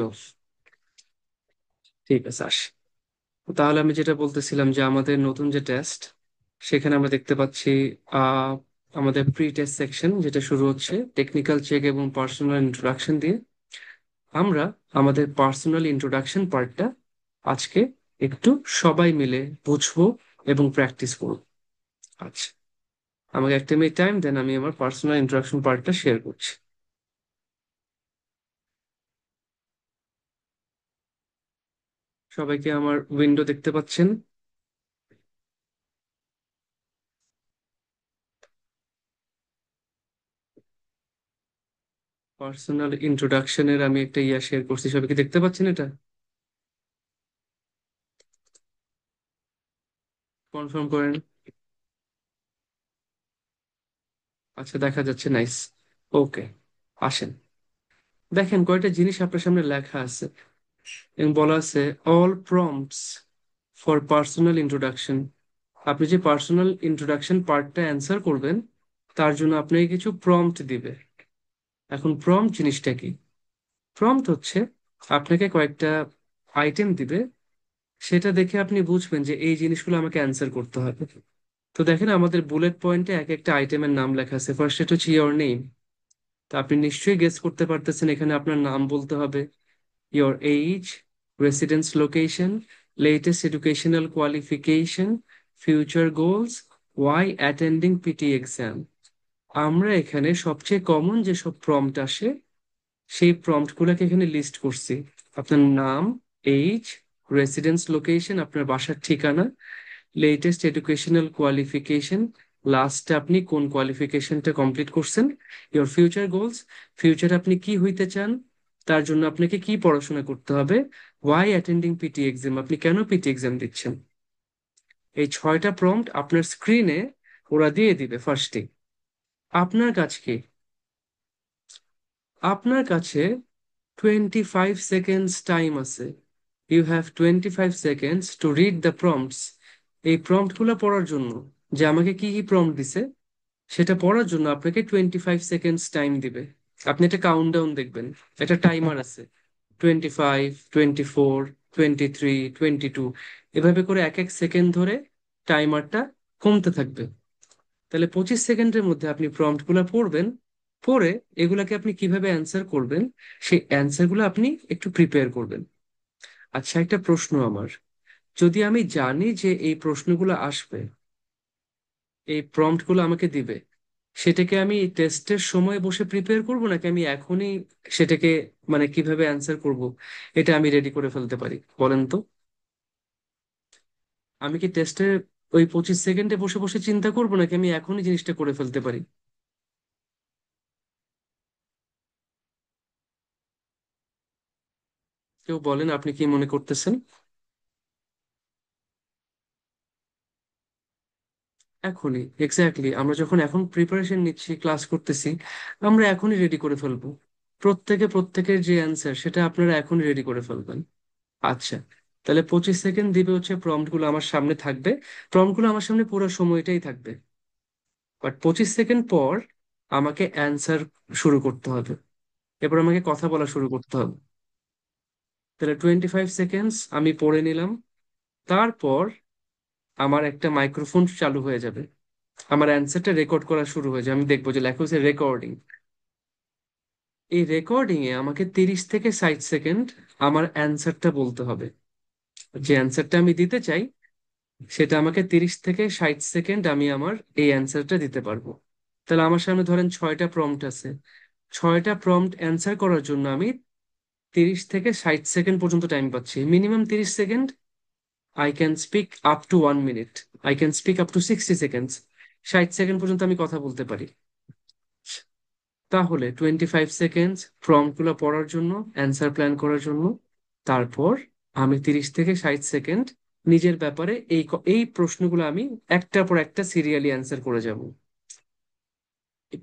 Of. ঠিক আছে, আস। তাহলে আমি যেটা বলতেছিলাম যে আমাদের নতুন যে টেস্ট, সেখানে আমরা দেখতে পাচ্ছি আহ আমাদের প্রি টেস্ট সেকশন যেটা শুরু হচ্ছে টেকনিক্যাল চেক এবং পার্সোনাল ইন্ট্রোডাকশন দিয়ে। আমরা আমাদের পার্সোনাল ইন্ট্রোডাকশন পার্টটা আজকে একটু সবাই মিলে বুঝবো এবং প্র্যাকটিস করবো। আচ্ছা, আমাকে একটা মিনিট টাইম দেন, আমি আমার পার্সোনাল ইন্ট্রোডাকশন পার্টটা শেয়ার করছি। সবাইকে আমার উইন্ডো দেখতে পাচ্ছেন? পার্সোনাল ইন্ট্রোডাকশনের আমি একটা শেয়ার করছি, সবাইকে দেখতে পাচ্ছেন এটা? কনফার্ম করেন। আচ্ছা, দেখা যাচ্ছে, নাইস। ওকে, আসেন। দেখেন কয়টা জিনিস আপনার সামনে লেখা আছে এবং বলা আছে all prompts for personal introduction. আপনি যে পার্সোনাল ইন্ট্রোডাকশন পার্টটা অ্যান্সার করবেন, তার জন্য আপনাকে কিছু প্রম্পট দিবে। এখন প্রম্পট জিনিসটা কি? প্রম্পট হচ্ছে আপনাকে কয়েকটা আইটেম দিবে, সেটা দেখে আপনি বুঝবেন যে এই জিনিসগুলো আমাকে অ্যান্সার করতে হবে। তো দেখেন আমাদের বুলেট পয়েন্টে এক একটা আইটেমের নাম লেখা আছে। ফার্স্ট এটা হচ্ছে ইয়োর নেম। তো আপনি নিশ্চয়ই গেস করতে পারতেছেন এখানে আপনার নাম বলতে হবে, your age, residence location, latest educational qualification, future goals, why attending PT exam। আমরা এখানে সবচেয়ে কমন যেসব প্রম্পট আসে, সেই প্রম্পট গুলাকে এখানে লিস্ট করছি। আপনার নাম, এইজ, রেসিডেন্স লোকেশন, আপনার বাসার ঠিকানা, লেটেস্ট এডুকেশনাল কোয়ালিফিকেশন, লাস্টে আপনি কোন কোয়ালিফিকেশনটা কমপ্লিট করছেন, ইওর ফিউচার গোলস, ফিউচার আপনি কি হইতে চান, তার জন্য আপনাকে কি পড়াশোনা করতে হবে, ওয়াই অ্যাটেন্ডিং পিটি এক্সাম, আপনি কেন পিটি এক্সাম দিচ্ছেন। এই ছয়টা প্রম্পট আপনার স্ক্রিনে ওরা দিয়ে দিবে ফার্স্টে। আপনার কাছে কি? আপনার কাছে 25 সেকেন্ডস টাইম আছে। You have 25 seconds to read the prompts. এই প্রম্পটগুলো পড়ার জন্য, যে আমাকে কি কি প্রম্পট দিছে সেটা পড়ার জন্য আপনাকে 25 সেকেন্ডস টাইম দিবে। আপনি একটা কাউন্টডাউন দেখবেন, একটা টাইমার আছে। 25, 24, 23, 22, এভাবে করে এক এক সেকেন্ড ধরে টাইমারটা কমতে থাকবে। তাহলে 25 সেকেন্ডের মধ্যে আপনি প্রম্পট গুলা পড়বেন, পড়ে এগুলাকে আপনি কিভাবে অ্যান্সার করবেন, সেই অ্যান্সার গুলো আপনি একটু প্রিপেয়ার করবেন। আচ্ছা, একটা প্রশ্ন আমার, যদি আমি জানি যে এই প্রশ্নগুলো আসবে, এই প্রম্পট গুলো আমাকে দিবে, সেটাকে আমি টেস্টের সময় বসে প্রিপেয়ার করব নাকি আমি এখনই সেটাকে, মানে কিভাবে অ্যান্সার করব, এটা আমি রেডি করে ফেলতে পারি বলেন তো? আমি কি টেস্টে ওই 25 সেকেন্ডে বসে বসে চিন্তা করব নাকি আমি এখনই জিনিসটা করে ফেলতে পারি? কেউ বলেন আপনি কি মনে করতেছেন? এখনই, এক্স্যাক্টলি, আমরা যখন এখন প্রিপারেশন নিচ্ছি, ক্লাস করতেছি, আমরা এখনই রেডি করে ফেলবো। প্রত্যেকের যে অ্যান্সার সেটা আপনারা এখনই রেডি করে ফেলবেন। আচ্ছা, তাহলে 25 সেকেন্ড দিবে হচ্ছে, প্রম্পট গুলো আমার সামনে থাকবে। প্রম্পট গুলো আমার সামনে পুরো সময়টাই থাকবে, বাট 25 সেকেন্ড পর আমাকে অ্যান্সার শুরু করতে হবে। এরপর আমাকে কথা বলা শুরু করতে হবে। তাহলে 25 সেকেন্ডস আমি পড়ে নিলাম। তারপর আমার একটা মাইক্রোফোন চালু হয়ে যাবে, আমার অ্যান্সারটা রেকর্ড করা শুরু হয়ে যাবে। আমি দেখবো যে লেখা হচ্ছে রেকর্ডিং। এই রেকর্ডিং এ আমাকে 30 থেকে 60 সেকেন্ড আমার অ্যান্সারটা বলতে হবে। যে অ্যান্সারটা আমি দিতে চাই, সেটা আমাকে 30 থেকে 60 সেকেন্ড আমি আমার এই অ্যান্সারটা দিতে পারবো। তাহলে আমার সামনে ধরেন 6টা প্রম্পট আছে। 6টা প্রম্পট অ্যান্সার করার জন্য আমি 30 থেকে 60 সেকেন্ড পর্যন্ত টাইম পাচ্ছি, minimum 30 second. I can speak up to 1 minute, I can speak up to 60 seconds. 60 second পর্যন্ত আমি কথা বলতে পারি। তাহলে 25 সেকেন্ডস প্রম্পট গুলো পড়ার জন্য, অ্যান্সার প্ল্যান করার জন্য। তারপর আমি 30 থেকে 60 সেকেন্ড নিজের ব্যাপারে এই প্রশ্নগুলো আমি একটার পর একটা সিরিয়ালি অ্যান্সার করে যাব।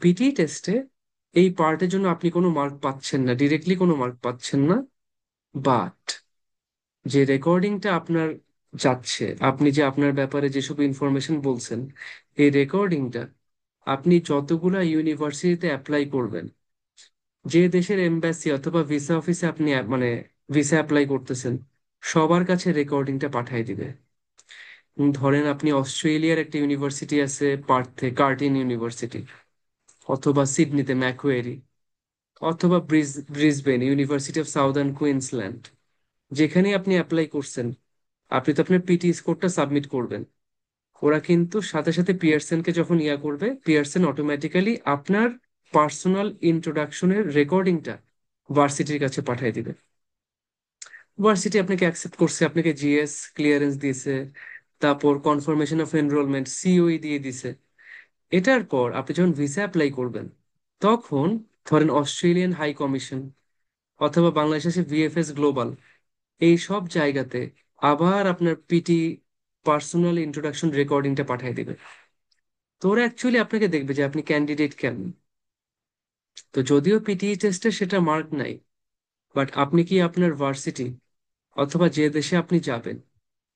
পিটি টেস্টে এই পার্টের জন্য আপনি কোনো মার্ক পাচ্ছেন না, ডিরেক্টলি কোনো মার্ক পাচ্ছেন না। বাট যে রেকর্ডিংটা আপনার যাচ্ছে, আপনি যে আপনার ব্যাপারে যেসব ইনফরমেশন বলছেন, এই রেকর্ডিংটা আপনি যতগুলা ইউনিভার্সিটিতে অ্যাপ্লাই করবেন, যে দেশের এমবাসি অথবা ভিসা অফিসে আপনি মানে ভিসা অ্যাপ্লাই করতেছেন, সবার কাছে রেকর্ডিংটা পাঠিয়ে দিবে। ধরেন আপনি অস্ট্রেলিয়ার একটা ইউনিভার্সিটি আছে পার্থে, কার্টিন ইউনিভার্সিটি, অথবা সিডনিতে ম্যাকুয়ারি, অথবা Brisbane university of southern Queensland, যেখানে আপনি অ্যাপ্লাই করছেন, আপনি তো আপনার পিটি স্কোরটা সাবমিট করবেন। ওরা কিন্তু সাথে সাথে পিয়ারসনকে যখন ইয়া করবে, পিয়ারসন অটোমেটিক্যালি আপনার পার্সোনাল ইন্ট্রোডাকশনের রেকর্ডিংটা ভার্সিটির কাছে পাঠিয়ে দিবে। ভার্সিটি আপনাকে অ্যাকসেপ্ট করছে, আপনাকে জিএস ক্লিয়ারেন্স দিয়েছে, তারপর কনফার্মেশন অফ এনরোলমেন্ট সিওই দিয়ে দিছে। এটার পর আপনি যখন ভিসা অ্যাপ্লাই করবেন, তখন ধরেন অস্ট্রেলিয়ান হাই কমিশন অথবা বাংলাদেশের ভিএফএস গ্লোবাল, এই সব জায়গাতে আবার আপনার পিটি পার্সোনাল ইন্ট্রোডাকশন রেকর্ডিংটা পাঠিয়ে দিবে। তো ওরা অ্যাকচুয়ালি আপনাকে দেখবে যে আপনি ক্যান্ডিডেট কেন। তো যদিও পিটি টেস্টে সেটা মার্ক নাই, বাট আপনি কি আপনার ভার্সিটি অথবা যে দেশে আপনি যাবেন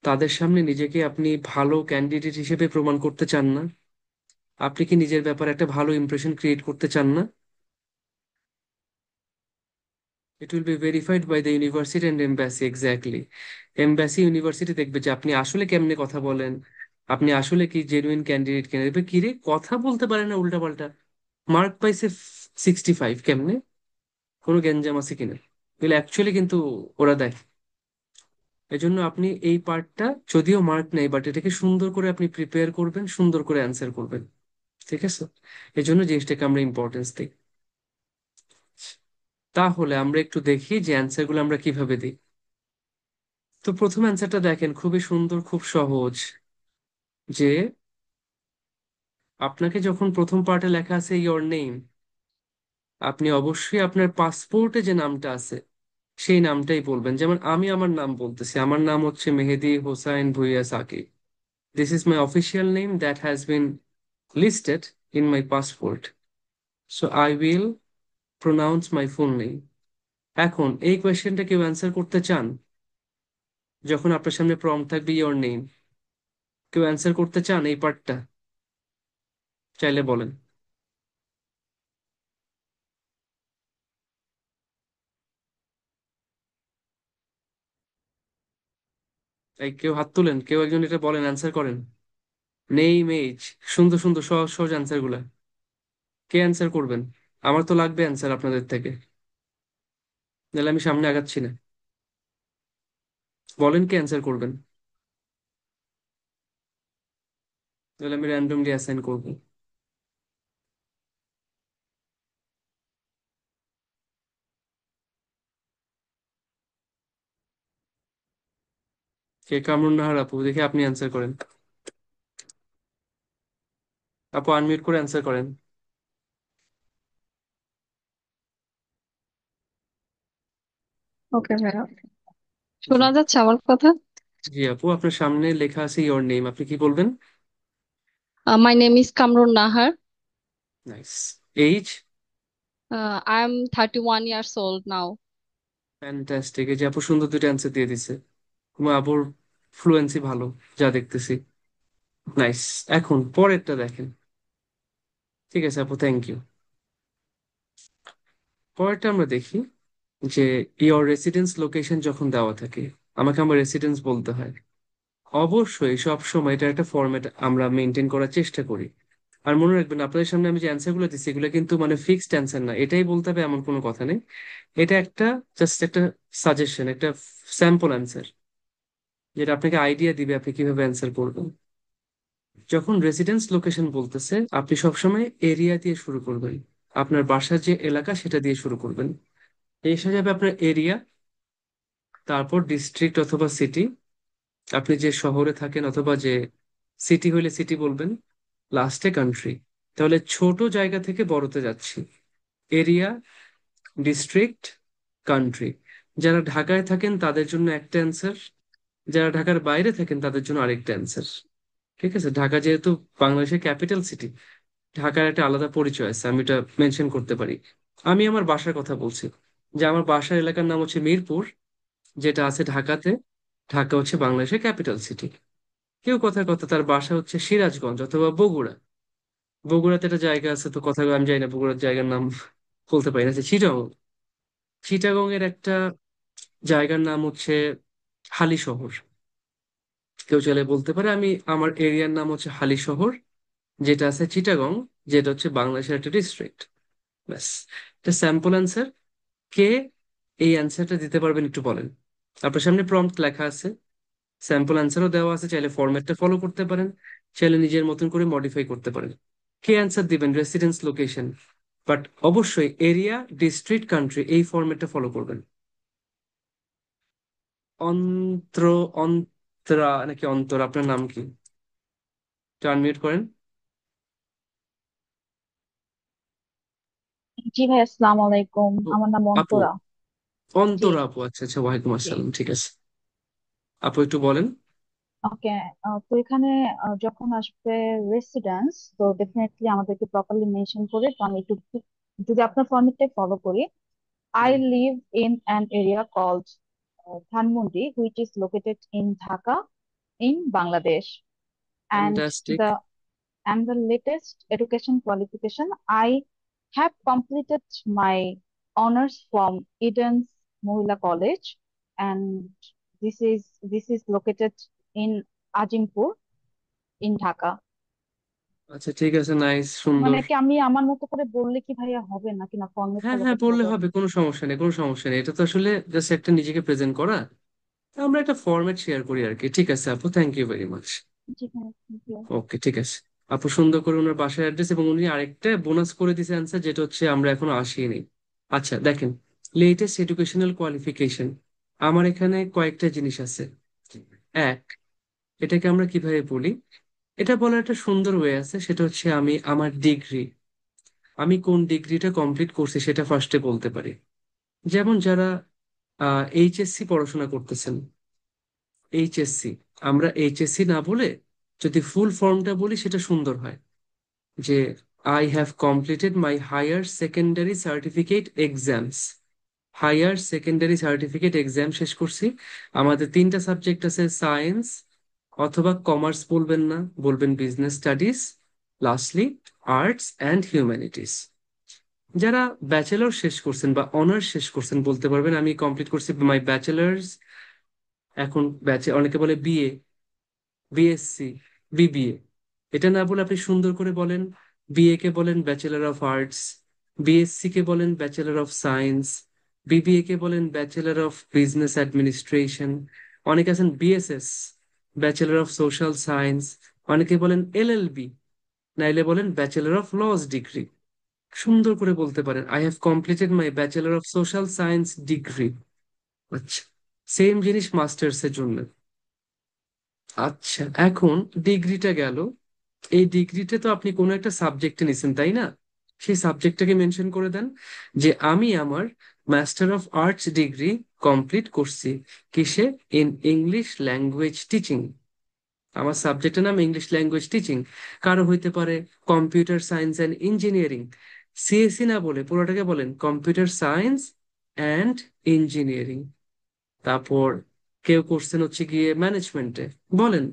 তাদের সামনে নিজেকে আপনি ভালো ক্যান্ডিডেট হিসেবে প্রমাণ করতে চান না? আপনি কি নিজের ব্যাপারে একটা ভালো ইমপ্রেশন ক্রিয়েট করতে চান না? It will be verified by the university and embassy, exactly. Embassy university দেখবে যে আপনি আসলে কেমনে কথা বলেন, আপনি আসলে কি জেনুইন ক্যান্ডিডেট কিনা। দেখবে কিরে কথা বলতে পারে না উল্টা পাল্টা, মার্ক পাইছে 65, কেমনে, কোনো গ্যাঞ্জাম আছে কিনা, এগুলো অ্যাকচুয়ালি কিন্তু ওরা দেখে। এজন্য আপনি এই পার্টটা, যদিও মার্ক নেই বাট এটাকে সুন্দর করে আপনি প্রিপেয়ার করবেন, সুন্দর করে অ্যান্সার করবেন। ঠিক আছে? এজন্য জিনিসটাকে আমরা ইম্পর্টেন্স দিই। তাহলে আমরা একটু দেখি যে অ্যান্সার গুলো আমরা কিভাবে দিই। তো প্রথম অ্যান্সারটা দেখেন, খুবই সুন্দর, খুব সহজ। যে আপনাকে যখন প্রথম পার্টে লেখা আছে ইয়োর নেম, আপনি অবশ্যই আপনার পাসপোর্টে যে নামটা আছে সেই নামটাই বলবেন। যেমন আমি আমার নাম বলতেছি, আমার নাম হচ্ছে Mehedi Hossain Bhuiyan Sakib. This is my official name that has been listed in my passport. So I will pronounce my full name. এখন এই কোয়েশ্চেনটা কেউ অ্যান্সার করতে চান? যখন আপনার সামনে প্রম্পট থাকবে ইওর নেম, কেউ অ্যান্সার করতে চান এই পার্টটা? চাইলে বলেন। এই কেউ হাত তুলেন, কেউ একজন এটা বলেন, অ্যান্সার করেন। নেম এজ, সুন্দর সুন্দর সহজ সহজ অ্যান্সার গুলা কে অ্যান্সার করবেন? আমার তো লাগবে অ্যান্সার আপনাদের থেকে, নাহলে আমি সামনে আগাচ্ছি না। বলেন কে অ্যান্সার করবেন, নাহলে আমি র্যান্ডমলি অ্যাসাইন করবো। কে? কামরুন নাহার আপু, দেখি আপনি অ্যান্সার করেন। আপু আনমিউট করে অ্যান্সার করেন। ওকে ভাইয়া, জি। শোনা যাচ্ছে আমার কথা? জি আপু, আপনার সামনে লেখা আছে ইওর নেম, আপনি কি বলবেন? My name is Kamrun Nahar. Nice. Age? I am 31 years old now. Fantastic, এই যে আপু সুন্দর দুটো অ্যান্সার দিয়ে দিছে। তোমার আপুর ফ্লুয়েন্সি ভালো, যা দেখতেছি। নাইস। এখন পরেরটা দেখেন। ঠিক আছে আপু, থ্যাংক ইউ। পরেরটা আমরা দেখি যে ইওর রেসিডেন্স লোকেশন যখন দেওয়া থাকে, আমাকে আমার রেসিডেন্স বলতে হয়। অবশ্যই সব সময় এটা একটা ফরম্যাট আমরা মেনটেন করার চেষ্টা করি। আর মনে রাখবেন, আপনাদের সামনে আমি যে অ্যান্সার গুলো দিচ্ছি এগুলো কিন্তু মানে ফিক্সড অ্যান্সার না, এটাই বলতে হবে এমন কোনো কথা নেই। এটা একটা জাস্ট একটা সাজেশন, একটা স্যাম্পল অ্যান্সার, যেটা আপনাকে আইডিয়া দিবে আপনি কিভাবে অ্যান্সার করবেন। যখন রেসিডেন্স লোকেশন বলতেছে, আপনি সবসময় এরিয়া দিয়ে শুরু করবেন। আপনার বাসার যে এলাকা সেটা দিয়ে শুরু করবেন। এই হিসাবে আপনার এরিয়া, তারপর ডিস্ট্রিক্ট অথবা সিটি, আপনি যে শহরে থাকেন অথবা যে সিটি হইলে সিটি বলবেন, লাস্টে কান্ট্রি। তাহলে ছোট জায়গা থেকে বড়তে যাচ্ছি। Area, district, country. যারা ঢাকায় থাকেন তাদের জন্য একটা অ্যান্সার, যারা ঢাকার বাইরে থাকেন তাদের জন্য আরেকটা অ্যান্সার। ঠিক আছে? ঢাকা যেহেতু বাংলাদেশের ক্যাপিটাল সিটি, ঢাকার একটা আলাদা পরিচয় আছে, আমি এটা মেনশন করতে পারি। আমি আমার বাসার কথা বলছি, যে আমার বাসার এলাকার নাম হচ্ছে মিরপুর, যেটা আছে ঢাকাতে। ঢাকা হচ্ছে বাংলাদেশের ক্যাপিটাল সিটি। কেউ কথার কথা তার বাসা হচ্ছে সিরাজগঞ্জ অথবা বগুড়া, বগুড়াতে একটা জায়গা আছে, তো কথা আমি জানি না বগুড়ার জায়গার নাম। বলতে পারি না, যে চিটাগং। চিটাগং এর একটা জায়গার নাম হচ্ছে হালি শহর। কেউ চাইলে বলতে পারে আমি আমার এরিয়ার নাম হচ্ছে হালি শহর, যেটা আছে চিটাগং, যেটা হচ্ছে বাংলাদেশের একটা ডিস্ট্রিক্ট। ব্যাস, এটা স্যাম্পল অ্যান্সার। কে এই অ্যান্সারটা দিতে পারবেন একটু বলেন। আপনার সামনে প্রম্পট লেখা আছে, স্যাম্পল অ্যান্সারও দেওয়া আছে, চাইলে ফরম্যাটটা ফলো করতে পারেন, চাইলে নিজের মতন করে মডিফাই করতে পারেন। কে অ্যান্সার দিবেন, রেসিডেন্স, লোকেশন, বাট অবশ্যই এরিয়া, ডিস্ট্রিক্ট, কান্ট্রি, এই ফরম্যাটটা ফলো করবেন। অন্ত্র, অন্তরা নাকি অন্তর, আপনার নাম কি? আনমিউট করেন। জি ভাই, আসসালামু আলাইকুম। ও, আমার নাম আপু, অন্তরা। জি অন্তরা আপু, আচ্ছা আচ্ছা, ওয়ালাইকুম জি। আসসালাম, ঠিক আছে। আপু একটু বলেন। ওকে। তো এখানে যখন আসবে রেসিডেন্স, তো ডেফিনেটলি আমাদেরকে প্রপারলি মেনশন করে, তো আমি একটু যদি আপনার ফর্মেটটাই ফলো করি। I G. live in an area called Dhanmondi, which is located in Dhaka, in Bangladesh. And fantastic. the and the latest education qualification, I have completed my honors from Eden's Mohila College, and this is located in Ajimpur in Dhaka. আচ্ছা ঠিক আছে, nice, সুন্দর। মানে কি আমি আমার মতো করে বললে কি ভাইয়া হবে, নাকি না ফর্মেট হ্যাঁ ফলো হ্যাঁ, করতে বললে হবে? হবে, কোনো সমস্যা নেই, কোনো সমস্যা নেই, এটা তো আসলে জাস্ট একটা নিজেকে প্রেজেন্ট করা। আমরা একটা ফরম্যাট শেয়ার করি আর কি। ঠিক আছে আপু, থ্যাংক ইউ ভেরি মাচ। জি ভাইয়া, thank you. ওকে, ঠিক আছে। আপু সুন্দর করে ওনার বাসার অ্যাড্রেস, এবং উনি আরেকটা বোনাস করে দিয়েছে অ্যান্সার, যেটা হচ্ছে আমরা এখনো আসিনি। আচ্ছা দেখেন, লেটেস্ট এডুকেশনাল কোয়ালিফিকেশন, আমার এখানে কয়েকটা জিনিস আছে। এক, এটাকে আমরা কিভাবে বলি, এটা বলার একটা সুন্দর ওয়ে আছে, সেটা হচ্ছে আমি আমার ডিগ্রি, আমি কোন ডিগ্রিটা কমপ্লিট করছি সেটা ফার্স্টে বলতে পারি। যেমন যারা এইচএসসি পড়াশোনা করতেছেন, এইচএসসি, আমরা এইচএসসি না বলে যদি ফুল ফর্মটা বলি সেটা সুন্দর হয়, যে I have completed my higher secondary certificate exams. Higher secondary certificate exam শেষ করছি। আমাদের তিনটা সাবজেক্ট আছে, সায়েন্স অথবা কমার্স, বলবেন না, বলবেন business studies, lastly arts and humanities. যারা ব্যাচেলর শেষ করছেন বা অনার্স শেষ করছেন বলতে পারবেন আমি কমপ্লিট করছি মাই ব্যাচেলার্স। এখন অনেকে বলে বিএ, বিএসসি, বিবিএ। এটা না বলে আপনি সুন্দর করে বলেন, বিএ কে বলেন ব্যাচেলর অফ আর্টস, বিএসসি কে বলেন ব্যাচেলর অফ সায়েন্স, বিবিএ কে বলেন ব্যাচেলর অফ বিজনেস অ্যাডমিনিস্ট্রেশন। অনেকে আছেন BSS, bachelor of social science. অনেকে বলেন এলএলবি, নাইলে বলেন ব্যাচেলর অফ লজ ডিগ্রি। সুন্দর করে বলতে পারেন I have completed my bachelor of social science degree. আচ্ছা, সেম জিনিস মাস্টার্স এর জন্য। আচ্ছা, এখন ডিগ্রিটা গেল, এই ডিগ্রিতে তো আপনি কোনো একটা সাবজেক্টে নিছেন তাই না? সেই সাবজেক্টটাকে মেনশন করে দেন, যে আমি আমার master of arts degree complete করছি কিসে, ইন ইংলিশ ল্যাঙ্গুয়েজ টিচিং। আমার সাবজেক্টের নাম ইংলিশ ল্যাঙ্গুয়েজ টিচিং। কারো হইতে পারে computer science and engineering, CSC না বলে পুরোটাকে বলেন কম্পিউটার সায়েন্স অ্যান্ড ইঞ্জিনিয়ারিং। তারপর কেউ করছেন হচ্ছে গিয়ে ম্যানেজমেন্টে, বলেন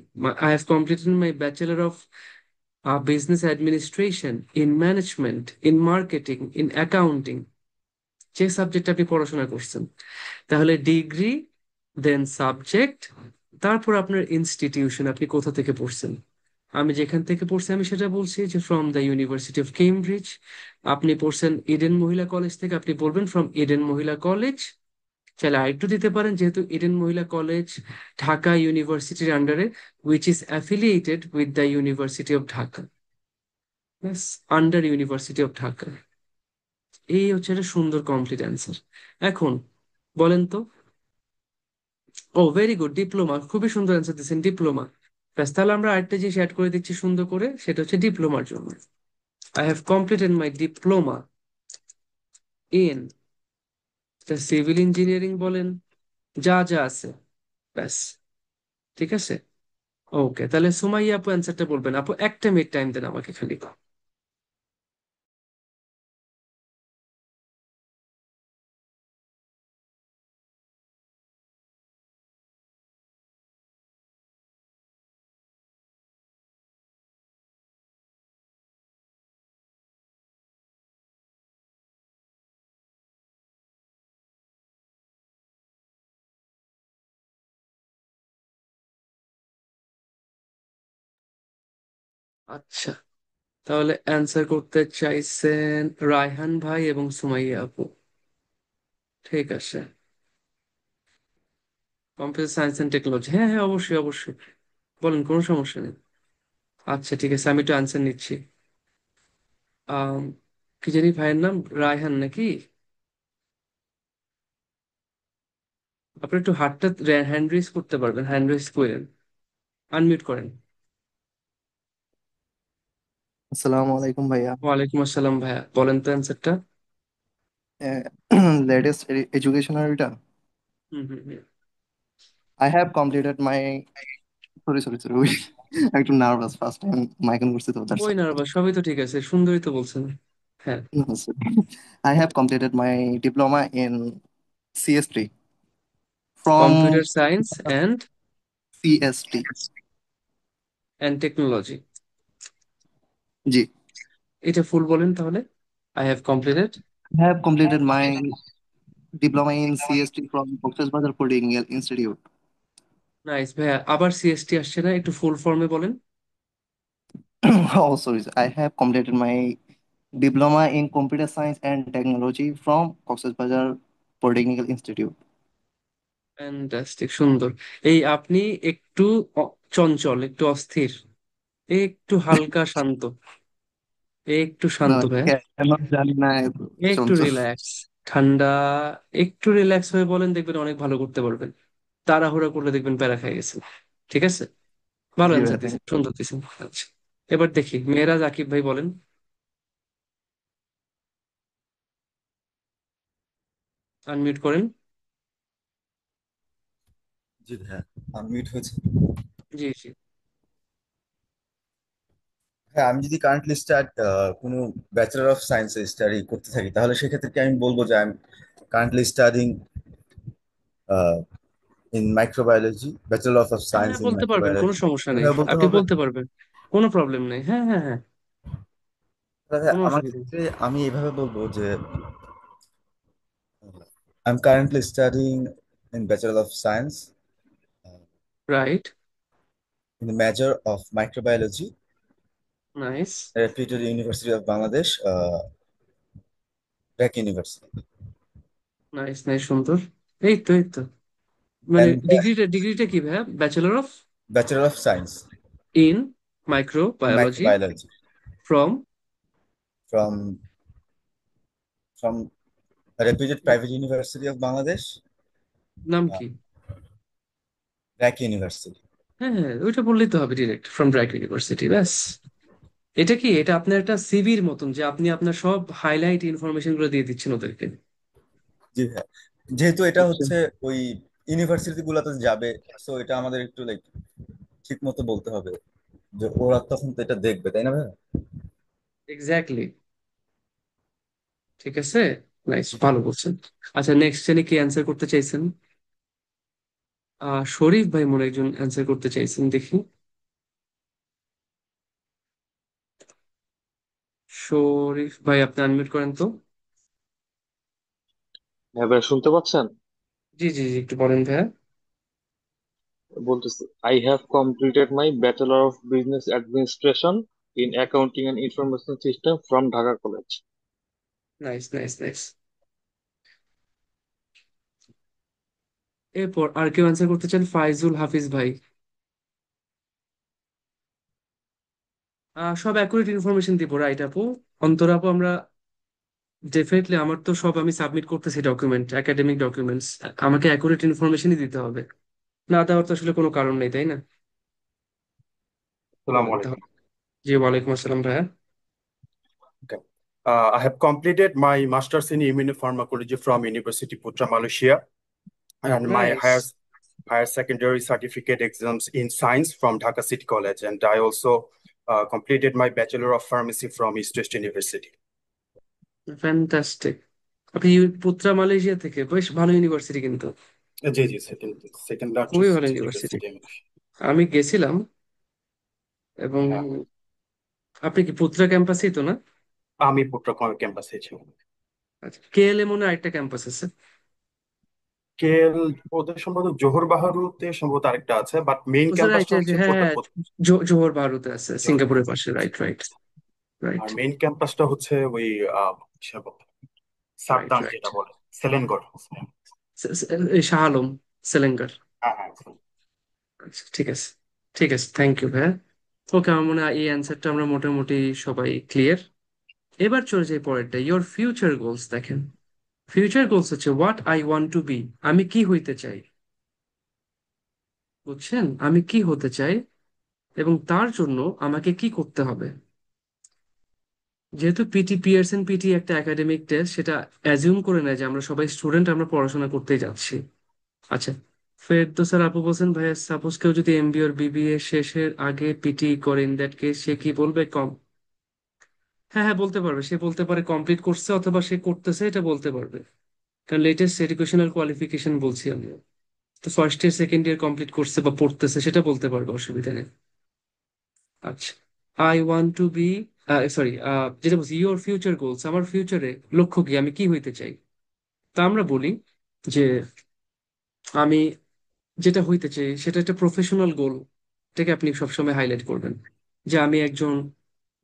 I have completed my bachelor of business administration in management, in marketing, in accounting, যে সাবজেক্ট আপনি পড়াশোনা করছেন। তাহলে ডিগ্রি, দেন সাবজেক্ট, তারপর আপনার ইনস্টিটিউশন, আপনি কোথা থেকে পড়ছেন। আমি যেখান থেকে পড়ছি আমি সেটা বলছি, যে from the university of Cambridge. আপনি পড়ছেন ইডেন মহিলা কলেজ থেকে, আপনি বলবেন ফ্রম ইডেন মহিলা কলেজ। চাইলে আরেকটু দিতে পারেন, যেহেতু ইডেন মহিলা কলেজ ঢাকা ইউনিভার্সিটির আন্ডারে, which is affiliated with the university of Dhaka, under university of Dhaka. এই হচ্ছে একটা সুন্দর কমপ্লিট অ্যান্সার। এখন বলেন তো, ও ভেরি গুড, ডিপ্লোমা, খুবই সুন্দর অ্যান্সার দিচ্ছেন, ডিপ্লোমা। ব্যাস, তাহলে আমরা আরেকটা জিনিস অ্যাড করে দিচ্ছি সুন্দর করে, সেটা হচ্ছে ডিপ্লোমার জন্য। I have completed my diploma in civil engineering, বলেন, যা যা আছে, ব্যাস, ঠিক আছে। ওকে, তাহলে সুমাইয়া আপু অ্যান্সারটা বলবেন। আপু একটা মিনিট টাইম দেন আমাকে খালি। আচ্ছা, তাহলে অ্যান্সার করতে চাইছেন রায়হান ভাই এবং সুমাইয়া আপু। ঠিক আছে, কম্পিউটার সায়েন্স এন্ড টেকনোলজি, হ্যাঁ হ্যাঁ অবশ্যই অবশ্যই, বলেন, কোনো সমস্যা নেই। আচ্ছা ঠিক আছে, আমি একটু অ্যান্সার নিচ্ছি। আম, কি জানি ভাইয়ের নাম, রায়হান নাকি? আপনি একটু হাতটা হ্যান্ড রেজ করতে পারবেন, হ্যান্ড রেজ করেন, আনমিউট করেন। আসসালামু আলাইকুম ভাইয়া। ওয়ালাইকুম আসসালাম ভাইয়া, বলেন তো অ্যান্সারটা। লেটেস্ট এডুকেশনালটা hmm hmm hmm. I have completed my sorry sorry sorry ওই একটু nervous first time mic on করছি তো দ্যাটস ওই না বা, সবই তো ঠিক আছে, সুন্দরই তো বলছেন। হ্যাঁ। I have completed my diploma in CST from computer science and CST. Technology. জি, এটা ফুল বলেন তাহলে। I have completed. I have completed my diploma in CST from Bazar Polytechnic Institute. Nice ভাইয়া, আবার সিএসটি আসছে না, একটু ফুল ফর্মে বলেন। Oh, sorry, sir. I have completed my diploma in computer science and technology from Cox's Bazar Polytechnic Institute. Fantastic, সুন্দর। এই আপনি একটু চঞ্চল, একটু অস্থির, একটু হালকা শান্ত, একটু না শান্ত ভাইয়া, কেন জানি না এত একটু চঞ্চল। রিল্যাক্স, ঠান্ডা, একটু রিল্যাক্স হয়ে বলেন, দেখবেন অনেক ভালো করতে পারবেন। তাড়াহুড়া করলে দেখবেন প্যারা খেয়ে গেছেন। ঠিক আছে, ভালো জি অ্যান্সার ভাই, দিয়েছেন, thank you. সুন্দর দিয়েছেন। আচ্ছা, এবার দেখি মেয়েরাজ আকিব ভাই বলেন, আনমিউট করেন। জি হ্যাঁ, আনমিউট হয়েছে। জি জি। হ্যাঁ, আমি যদি কারেন্টলি কোনো ব্যাচেলর অফ সায়েন্স স্টাডি করতে থাকি, তাহলে সেক্ষেত্রে কি আমি বলবো যে I am currently studying in microbiology, bachelor of হ্যাঁ সায়েন্স হ্যাঁ ইন বলতে পারবেন, কোনো মাইক্রোবায়োলজি, সমস্যা নেই, এভাবে বলতে আপনি হবে? বলতে পারবেন, কোনো প্রবলেম নেই। হ্যাঁ হ্যাঁ হ্যাঁ, তাহলে কোনো আমার অসুবিধা নেই। ক্ষেত্রে আমি এভাবে বলবো যে I am currently studying in bachelor of science right. In the major of microbiology, nice রেপুটেড university of Bangladesh, BRAC university, nice nice, সুন্দর। এই তো এই তো, মানে অ্যান্ড ডিগ্রিটা কি ভাইয়া, bachelor of bachelor of science in in microbiology microbiology from, from from a reputed private university of Bangladesh, নাম uh, কি? RAC University. হ্যাঁ হ্যাঁ, ওইটা বললেই তো হবে, ডিরেক্ট ফ্রম ব্র্যাক ইউনিভার্সিটি, ব্যাস। এটা কি, এটা আপনার একটা সিভির মতন যে আপনি আপনার সব হাইলাইট ইনফরমেশন গুলো দিয়ে দিচ্ছেন ওদেরকে। জি হ্যাঁ, যেহেতু এটা বুঝছো? হচ্ছে ওই ইউনিভার্সিটি গুলাতে যাবে, সো এটা আমাদের একটু লাইক ঠিক মতো বলতে হবে যে ওরা তখন তো এটা দেখবে, তাই না ভাই? এক্স্যাক্টলি। ঠিক আছে, নাইস, ভালো বলছেন। আচ্ছা, নেক্সট জেনে কি অ্যান্সার করতে চাইছেন? শরীফ ভাই মনে হয় একজন অ্যান্সার করতে চাইছেন, দেখি। শরীফ ভাই, আপনি আনমিউট করেন তো। হ্যাঁ ভাই, শুনতে পাচ্ছেন? জি জি জি, একটু বলেন ভাইয়া। বলতেছি, I have completed my bachelor of business administration in accounting and information system from Dhaka college. Nice nice nice. এরপর আর কেউ অ্যান্সার করতে চান? ফাইজুল হাফিজ ভাই। সব অ্যাকুরেট ইনফরমেশন দিব, রাইট আপু? অন্তর আপু, আমরা ডেফিনেটলি, আমার তো সব আমি সাবমিট করতেছি ডকুমেন্ট, একাডেমিক ডকুমেন্টস, আমাকে অ্যাকুরেট ইনফরমেশনই দিতে হবে, না দেওয়ার তো আসলে কোনো কারণ নেই, তাই না? Assalamu বলেন alaikum. তাহলে। জি, ওয়ালাইকুম আসসালাম ভাইয়া। Okay. I have completed my master's in immunopharmacology from University Putra, Malaysia, and my nice higher secondary certificate exams in science from Dhaka City College, and I also completed my Bachelor of Pharmacy from East West University. Fantastic. আপনি পুত্রা Malaysia থেকে, বেশ ভালো university কিন্তু, জি, second খুবই largest ভালো university. university in Malaysia. আমি গেছিলাম, এবং হ্যাঁ, আপনি কি পুত্রা ক্যাম্পাসেই তো, না? আমি পুত্র ক্যাম্পাসে ছিলাম। আচ্ছা, কেএলএ মনে হয় আরেকটা ক্যাম্পাস আছে। কেল, ওদের সম্ভবত জোহর বাহারুতে সম্ভবত আরেকটা আছে, বাট মেইন রাইট, ক্যাম্পাসটা হচ্ছে হ্যাঁ হ্যাঁ, কোটাপুত। জোহর বারুতে আছে, জোহর সিঙ্গাপুরের বাহারু। পাশে। রাইট রাইট রাইট আর মেইন ক্যাম্পাসটা হচ্ছে ওই রাইট সাবদান রাইট। যেটা বলে, সেলেনগড়। শাহ আলম, সেলেঙ্গার। হ্যাঁ হ্যাঁ। আচ্ছা ঠিক আছে, ঠিক আছে, থ্যাংক ইউ ভাইয়া। ওকে, আমার মনে হয় এই অ্যান্সারটা আমরা মোটামুটি সবাই ক্লিয়ার। এবার চলে যাই পরেরটা, ইয়োর ফিউচার গোলস। দেখেন, ফিউচার গোলস হচ্ছে what I want to be, আমি কি হইতে চাই। বুঝছেন, আমি কি হতে চাই এবং তার জন্য আমাকে কি করতে হবে। যেহেতু পিয়ারসন পিটি একটা একাডেমিক টেস্ট, সেটা অ্যাজিউম করে নেয় যে আমরা সবাই স্টুডেন্ট, আমরা পড়াশোনা করতেই যাচ্ছি। আচ্ছা, ফেরদৌস আপু বলছেন ভাইয়া, সাপোজ কেউ যদি এমবিএ or বিবিএ শেষের আগে পিটি করে, ইন দ্যাট কেস সে কি বলবে? কম, হ্যাঁ হ্যাঁ বলতে পারবে। সে বলতে পারে কমপ্লিট করছে অথবা সে করতেছে, এটা বলতে পারবে। কারণ লেটেস্ট এডুকেশনাল কোয়ালিফিকেশন বলছি আমি। তো first year second year complete করছে বা পড়তেছে, সেটা বলতে পারবে, অসুবিধা নেই। আচ্ছা, I want to be, sorry, যেটা বলছি ইউর ফিউচার গোলস, আমার ফিউচারে লক্ষ্য কি, আমি কি হইতে চাই। তা আমরা বলি যে আমি যেটা হইতে চাই সেটা একটা প্রফেশনাল গোল, এটাকে আপনি সবসময় হাইলাইট করবেন। যে আমি একজন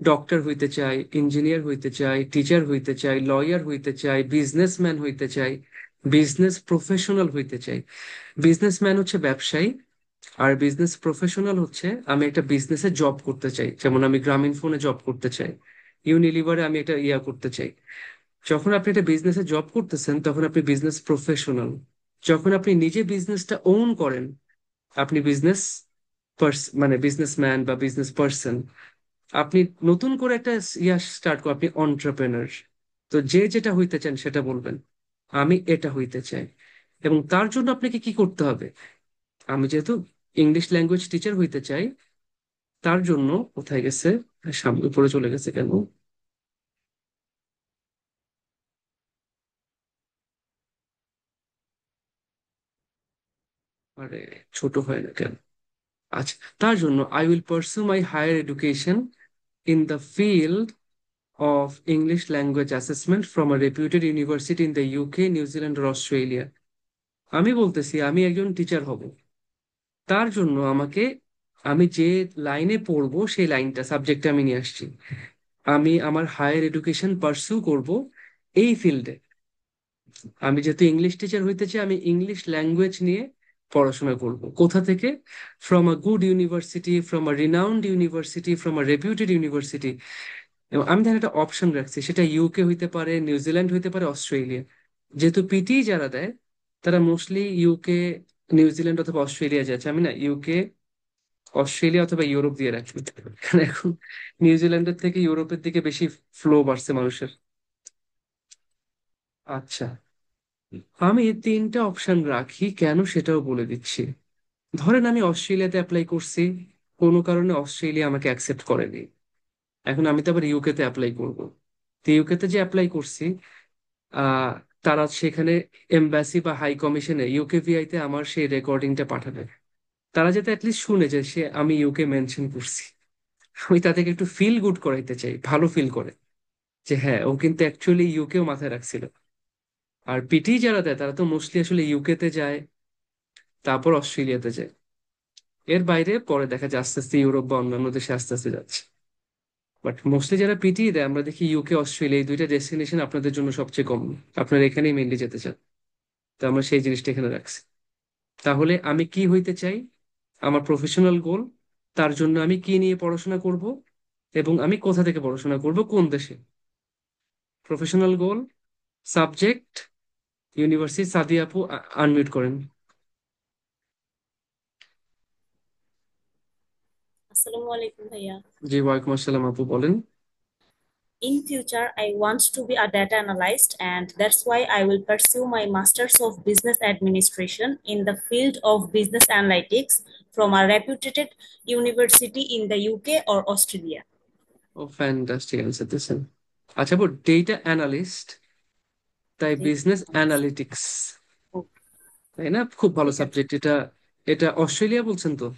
ডক্টর হইতে চাই, ইঞ্জিনিয়ার হইতে চাই, টিচার হইতে চাই, লয়ার হইতে চাই, বিজনেসম্যান হইতে চাই, বিজনেস প্রফেশনাল হইতে চাই। বিজনেসম্যান হচ্ছে ব্যবসায়ী, আর বিজনেস প্রফেশনাল হচ্ছে আমি একটা বিজনেসে জব করতে চাই। যেমন আমি গ্রামীণ ফোনে জব করতে চাই, ইউনিলিভারে আমি একটা ইয়া করতে চাই। যখন আপনি একটা বিজনেসে জব করতেছেন তখন আপনি বিজনেস প্রফেশনাল। যখন আপনি নিজে বিজনেসটা ওন করেন, আপনি বিজনেস মানে বিজনেসম্যান বা বিজনেস পার্সন। আপনি নতুন করে একটা ইয়া স্টার্ট করেন, আপনি অন্টারপ্রেনার। তো যে যেটা হইতে চান সেটা বলবেন, আমি এটা হইতে চাই। এবং তার জন্য আপনাকে কি করতে হবে। আমি যেহেতু ইংলিশ ল্যাঙ্গুয়েজ টিচার হইতে চাই, তার জন্য কোথায় গেছে, সামনে উপরে চলে গেছে কেন, আরে ছোট হয় না কেন। আচ্ছা, তার জন্য I will pursue my higher education in the field of English language assessment from a reputed university in the UK, New Zealand or Australia. আমি বলতেছি আমি একজন টিচার হব, তার জন্য আমাকে, আমি যে লাইনে পড়বো সেই লাইনটা সাবজেক্টে আমি নিয়ে আসছি। আমি আমার হায়ার এডুকেশন পার্সু করব এই ফিল্ডে। আমি যেহেতু ইংলিশ টিচার হইতে চাই, আমি ইংলিশ ল্যাঙ্গুয়েজ নিয়ে পড়াশোনা করব। কোথা থেকে? From a good university, from a renowned university, from a reputed university. এবং আমি দেখেন একটা অপশন রাখছি, সেটা ইউকে হইতে পারে, নিউজিল্যান্ড হইতে পারে, অস্ট্রেলিয়া। যেহেতু পিটি যারা দেয় তারা মোস্টলি ইউকে, নিউজিল্যান্ড অথবা অস্ট্রেলিয়া যাচ্ছে। আমি না ইউকে, অস্ট্রেলিয়া অথবা ইউরোপ দিয়ে রাখি। কারণ এখন নিউজিল্যান্ডের থেকে ইউরোপের দিকে বেশি ফ্লো বাড়ছে মানুষের। আচ্ছা, আমি এই তিনটা অপশন রাখি কেন সেটাও বলে দিচ্ছি। ধরেন আমি অস্ট্রেলিয়াতে অ্যাপ্লাই করছি, কোনো কারণে অস্ট্রেলিয়া আমাকে অ্যাকসেপ্ট করেনি। এখন আমি তো আবার ইউকেতে অ্যাপ্লাই করব। তো ইউকেতে যে অ্যাপ্লাই করছি, আহ তারা সেখানে এমবাসি বা হাই কমিশনে ইউকেভিআই তে আমার সেই রেকর্ডিংটা পাঠাবে। তারা যাতে অ্যাটলিস্ট শুনে যে সে, আমি ইউকে মেনশন করছি। আমি তাদেরকে একটু ফিল গুড করাইতে চাই, ভালো ফিল করে, যে হ্যাঁ ও কিন্তু অ্যাকচুয়ালি ইউকেও মাথায় রাখছিল। আর পিটি যারা দেয় তারা তো মোস্টলি আসলে ইউকেতে যায়, তারপর অস্ট্রেলিয়াতে যায়। এর বাইরে পরে দেখা যায় আস্তে আস্তে ইউরোপ বা অন্যান্য দেশে আস্তে আস্তে যাচ্ছে। বাট মোস্টলি যারা পিটি দেয় আমরা দেখি ইউকে অস্ট্রেলিয়া, এই দুইটা ডেস্টিনেশন আপনাদের জন্য সবচেয়ে কম। আপনারা এখানেই মেনলি যেতে চান। তো আমরা সেই জিনিসটা এখানে রাখছি। তাহলে আমি কি হইতে চাই, আমার প্রফেশনাল গোল, তার জন্য আমি কি নিয়ে পড়াশোনা করব, এবং আমি কোথা থেকে পড়াশোনা করব, কোন দেশে। প্রফেশনাল গোল, সাবজেক্ট, ইউনিভার্সিটি। সাদিয়া আপু আনমিউট করেন। আসসালামু আলাইকুম ভাইয়া। জি ওয়ালাইকুম আসসালাম আপু, বলেন। In future, I want to be a data analyst, and that's why I will pursue my Masters of Business Administration in the field of business analytics from a reputed university in the UK or Australia. ও fantastic answer দিয়েছেন। আচ্ছা আপু, data analyst, তাই Data business analyst. Analytics, Oh, তাই না? খুব ভালো ঠিক আছে। সাবজেক্ট এটা। এটা অস্ট্রেলিয়া বলছেন তো,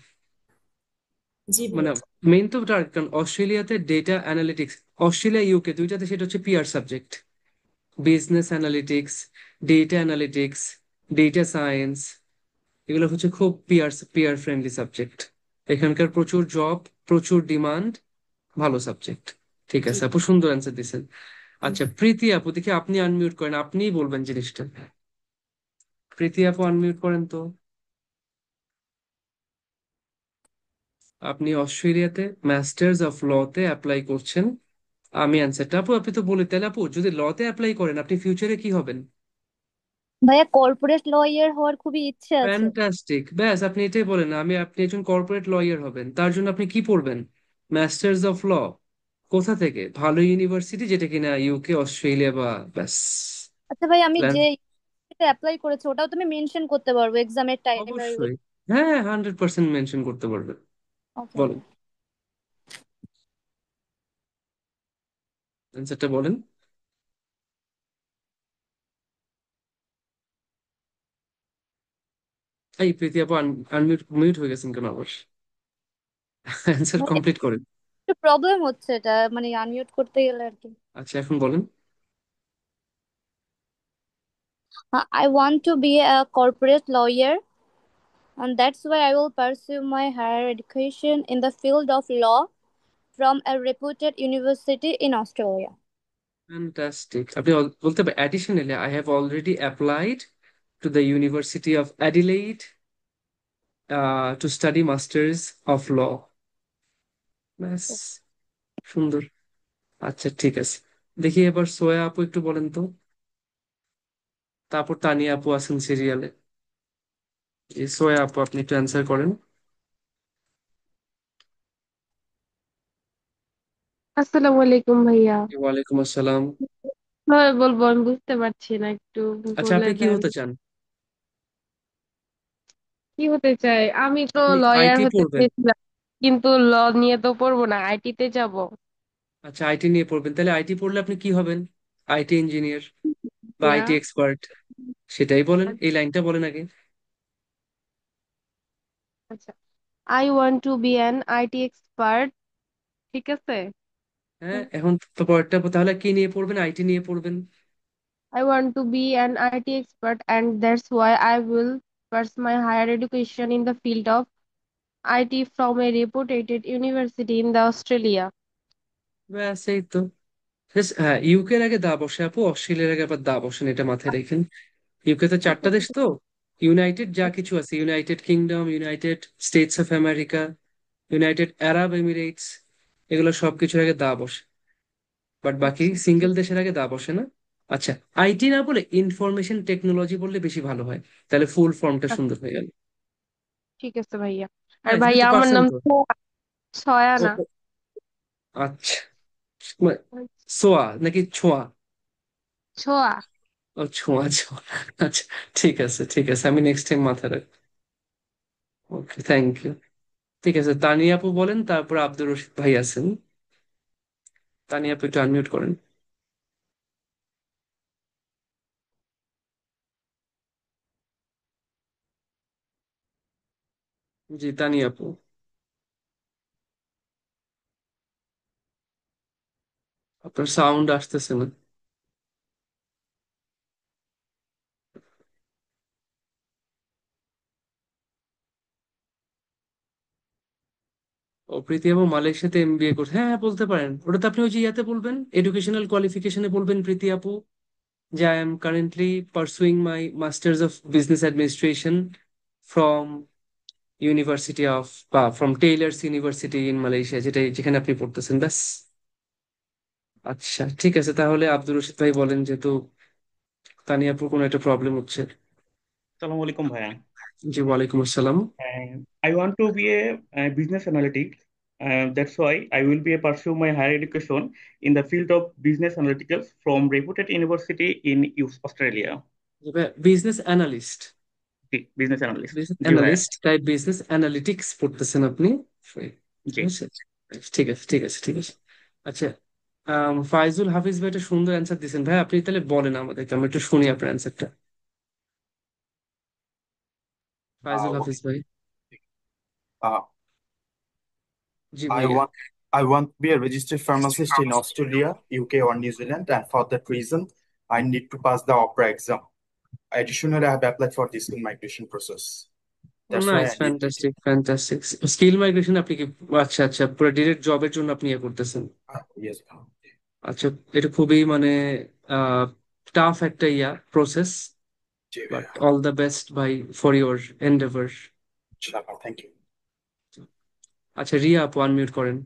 জি মানে ভাইয়া। মেইন তো টার্গেট, কারণ অস্ট্রেলিয়াতে ডেটা অ্যানালিটিক্স, অস্ট্রেলিয়া ইউকে দুইটাতে সেটা হচ্ছে PR subject. Business analytics, data analytics, data science, এগুলো হচ্ছে খুব পিয়ার ফ্রেন্ডলি সাবজেক্ট। এখানকার প্রচুর জব, প্রচুর ডিমান্ড, ভালো সাবজেক্ট। ঠিক জি আছে আপু, সুন্দর অ্যান্সার দিছেন। জি। আচ্ছা প্রীতি আপু, দেখি আপনি আনমিউট করেন, আপনিই বলবেন জিনিসটা। প্রীতি আপু আনমিউট করেন তো। আপনি অস্ট্রেলিয়াতে মাস্টার্স অফ লতে অ্যাপ্লাই করছেন। আমি অ্যান্সারটা আপু, আপনি তো বলে, তাহলে আপু যদি লতে অ্যাপ্লাই করেন আপনি ফিউচারে কি হবেন? ভাইয়া কর্পোরেট লয়ার হওয়ার খুবই ইচ্ছে আছে। ফ্যান্টাস্টিক, ব্যাস আপনি এটাই বলেন, আপনি একজন কর্পোরেট লয়ার হবেন, তার জন্য আপনি কি পড়বেন? Masters of law. কোথা থেকে? ভালো ইউনিভার্সিটি, যেটা কিনা ইউকে, অস্ট্রেলিয়া বা, ব্যাস। আচ্ছা ভাই, আমি প্ল্যান। যে অ্যাপ্লাই করেছি ওটাও তুমি মেনশন করতে পারবো এক্সামের টাইমে? অবশ্যই। হ্যাঁ, 100% মেনশন করতে পারবেন। ওকে বলেন, ভাইয়া। অ্যান্সারটা বলেন। এই প্রীতি আপু আনমিউট মিউট হয়ে গেছেন কেন আবার? অ্যান্সার ভাই কমপ্লিট করেন। একটু প্রবলেম হচ্ছে এটা, মানে আনমিউট করতে গেলে আর কি। আচ্ছা এখন বলেন। I want to be a corporate lawyer, and that's why I will pursue my higher education in the field of law from a reputed university in Australia. Fantastic. আপনি বলতে পারেন additionally I have already applied to the university of Adelaide to study masters of law. ব্যাস, সুন্দর। আচ্ছা ঠিক আছে, দেখি এবার সোয়া আপু একটু বলেন তো, তারপর তানিয়া আপু আছেন সিরিয়ালে। এই সোয়া আপু আপনি একটু অ্যান্সার করেন। আসসালামু আলাইকুম ভাইয়া। ওয়ালাইকুম আসসালাম। হয় বলবো, আমি বুঝতে পারছি না, একটু আচ্ছা বলে আপনি কি দেন। হতে চান? কি হতে চাই? আমি তো আপনি লয়ার আইটি হতে পড়বেন? চেয়েছিলাম, কিন্তু ল নিয়ে তো পড়বো না, আইটি তে যাব। আচ্ছা আইটি নিয়ে পড়বেন, তাহলে আইটি পড়লে আপনি কি হবেন? আইটি ইঞ্জিনিয়ার বা ইয়া আইটি এক্সপার্ট, সেটাই বলেন, এই লাইনটা বলেন আগে। আচ্ছা, I want to be an IT expert. ঠিক আছে। হ্যাঁ, এখন তো পরেরটা তাহলে কি নিয়ে পড়বেন? আইটি নিয়ে পড়বেন। I want to be an IT expert and that's why I will pursue my higher education in the field of IT from a reputed university in the Australia. ব্যাস এই তো। হ্যাঁ, ইউকে এর আগে দা বসে আপু, অস্ট্রেলিয়ার আগে আবার দা বসেন, এটা মাথায় রাখেন। ইউকে তো চারটা দেশ তো, ইউনাইটেড যা কিছু আছে, United kingdom, United states of America, United Arab Emirates, এগুলো সবকিছুর আগে দা বসে, বাট বাকি আচ্ছা সিঙ্গেল দেশের আগে দা বসে না। আচ্ছা, আইটি না বলে ইনফরমেশন টেকনোলজি বললে বেশি ভালো হয়, তাহলে ফুল ফর্মটা আচ্ছা, সুন্দর হয়ে গেল। ঠিক আছে ভাইয়া। আর হ্যাঁ ভাইয়া আমার 50% নাম তো। ছয়ানা। ও, আচ্ছা, মানে সোয়া নাকি ছোঁয়া? ছোয়া। ও ছোঁয়া, ছোঁয়া। আচ্ছা ঠিক আছে, ঠিক আছে, আমি নেক্সট টাইম মাথায় রাখবো। ওকে, থ্যাংক ইউ। ঠিক আছে, তানিয়া আপু বলেন, তারপর আব্দুর রশিদ ভাই আছেন। তানিয়া আপু একটু আনমিউট করেন। জি তানিয়া আপু, আপনার সাউন্ড আসতেছে না। ও প্রীতি আপু মালয়েশিয়াতে এমবিএ করছে, হ্যাঁ হ্যাঁ বলতে পারেন, ওটা তো আপনি ওই যে ইয়াতে বলবেন, এডুকেশনাল কোয়ালিফিকেশনে বলবেন প্রীতি আপু, যে I am currently pursuing my masters of business administration from university of, বা from Taylor's university in Malaysia, যেখানে আপনি পড়তেছেন, ব্যাস। আচ্ছা ঠিক আছে, তাহলে আব্দুর রশিদ ভাই বলেন, যেহেতু তানিয়াপুর কোনো একটা প্রবলেম হচ্ছে। Assalamu alaikum bhaiya. জি ওয়ালাইকুম আসসালাম। I want to be a business analytic. That's why I will be pursue my higher education in the field of business analytics from reputed university in Australia. Business analyst. Business analyst. Business জি ভাইয়া। Analyst তাই business analytics পড়তেছেন আপনি? জি। ঠিক আছে, ঠিক আছে, ঠিক আছে, ঠিক আছে। আচ্ছা, ফাইজুল হাফিজ ভাই একটা সুন্দর অ্যান্সার দিয়েছেন, ভাই আপনি তাহলে বলেন আমাদেরকে, আমরা একটু শুনি আপনার অ্যান্সারটা। ফাইজুল হাফিজ Okay. ভাই। Uh, জি I ভাইয়া। want I want to be a registered pharmacist in Australia, UK, or New Zealand, and for that reason, I need to pass the OPRA exam. Additionally, I have applied for this in migration process. That's why nice, I need fantastic, fantastic. Skill migration আপনি কি, আচ্ছা আচ্ছা, পুরো direct জবের জন্য আপনি ইয়ে করতেছেন? yes. আচ্ছা, এটা খুবই মানে টাফ একটা প্রসেস, জি বাট ভাইয়া। অল দ্য বেস্ট ভাই ফর ইউর এন্ডেভার। ইনশাআল্লাহ, থ্যাংক ইউ। আচ্ছা, রিয়া আপু আনমিউট করেন।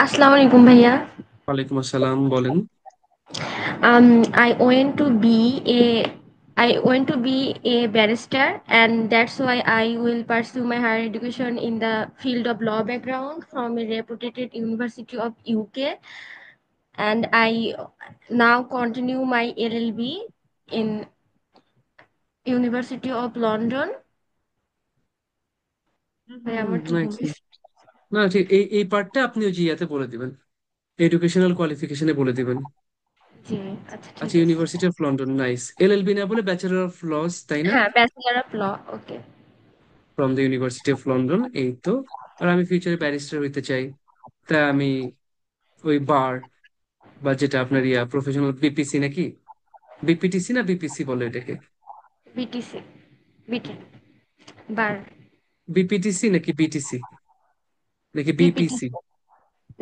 Assalamu alaikum bhaiya. ওয়ালাইকুম আসসালাম, বলেন। I want to be a barrister, and that's why I will pursue my higher education in the field of law background from a reputed university of UK, and I now continue my LLB in University of London. ভাই আমার ঠিক nice. হবে? না ঠিক, এই পার্টটা আপনি ওই যে বলে দিবেন, এডুকেশনাল কোয়ালিফিকেশনে বলে দিবেন। জি, আচ্ছা ঠিক আচ্ছা, আছে। University of London, nice. LLB না বলে ব্যাচেলর অফ লস, তাই না? হ্যাঁ, bachelor of law. Okay. From the university of London, এই তো। আর আমি ফিউচারে ব্যারিস্টার হইতে চাই, তাই আমি ওই বার বা যেটা আপনার প্রফেশনাল বিপিসি নাকি বিপিটিসি না বিপিসি বলে এটাকে, বিটিসি, বিটি, বার, বিপিটিসি নাকি বিটিসি নাকি বিপিটি। বিপিসি,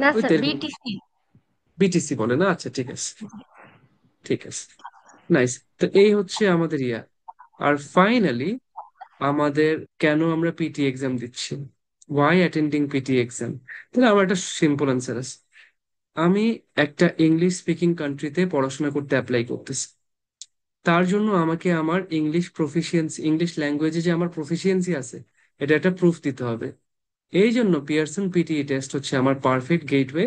না ওই তো স্যার, এরকম বিটিসি। বিটিসি বলে না? আচ্ছা ঠিক আছে, ঠিক আছে, নাইস। তো এই হচ্ছে আমাদের আর ফাইনালি আমাদের কেন আমরা পিটি এক্সাম দিচ্ছি, ওয়াই অ্যাটেন্ডিং পিটি এক্সাম। তাহলে আমার একটা সিম্পল অ্যান্সার আছে। আমি একটা ইংলিশ স্পিকিং কান্ট্রিতে পড়াশোনা করতে অ্যাপ্লাই করতেছি, তার জন্য আমাকে আমার ইংলিশ প্রফিসিয়েন্সি, ইংলিশ ল্যাঙ্গুয়েজে যে আমার প্রফিসিয়েন্সি আছে, এটা একটা প্রুফ দিতে হবে। এই জন্য পিয়ারসন পিটিই টেস্ট হচ্ছে আমার পারফেক্ট গেটওয়ে,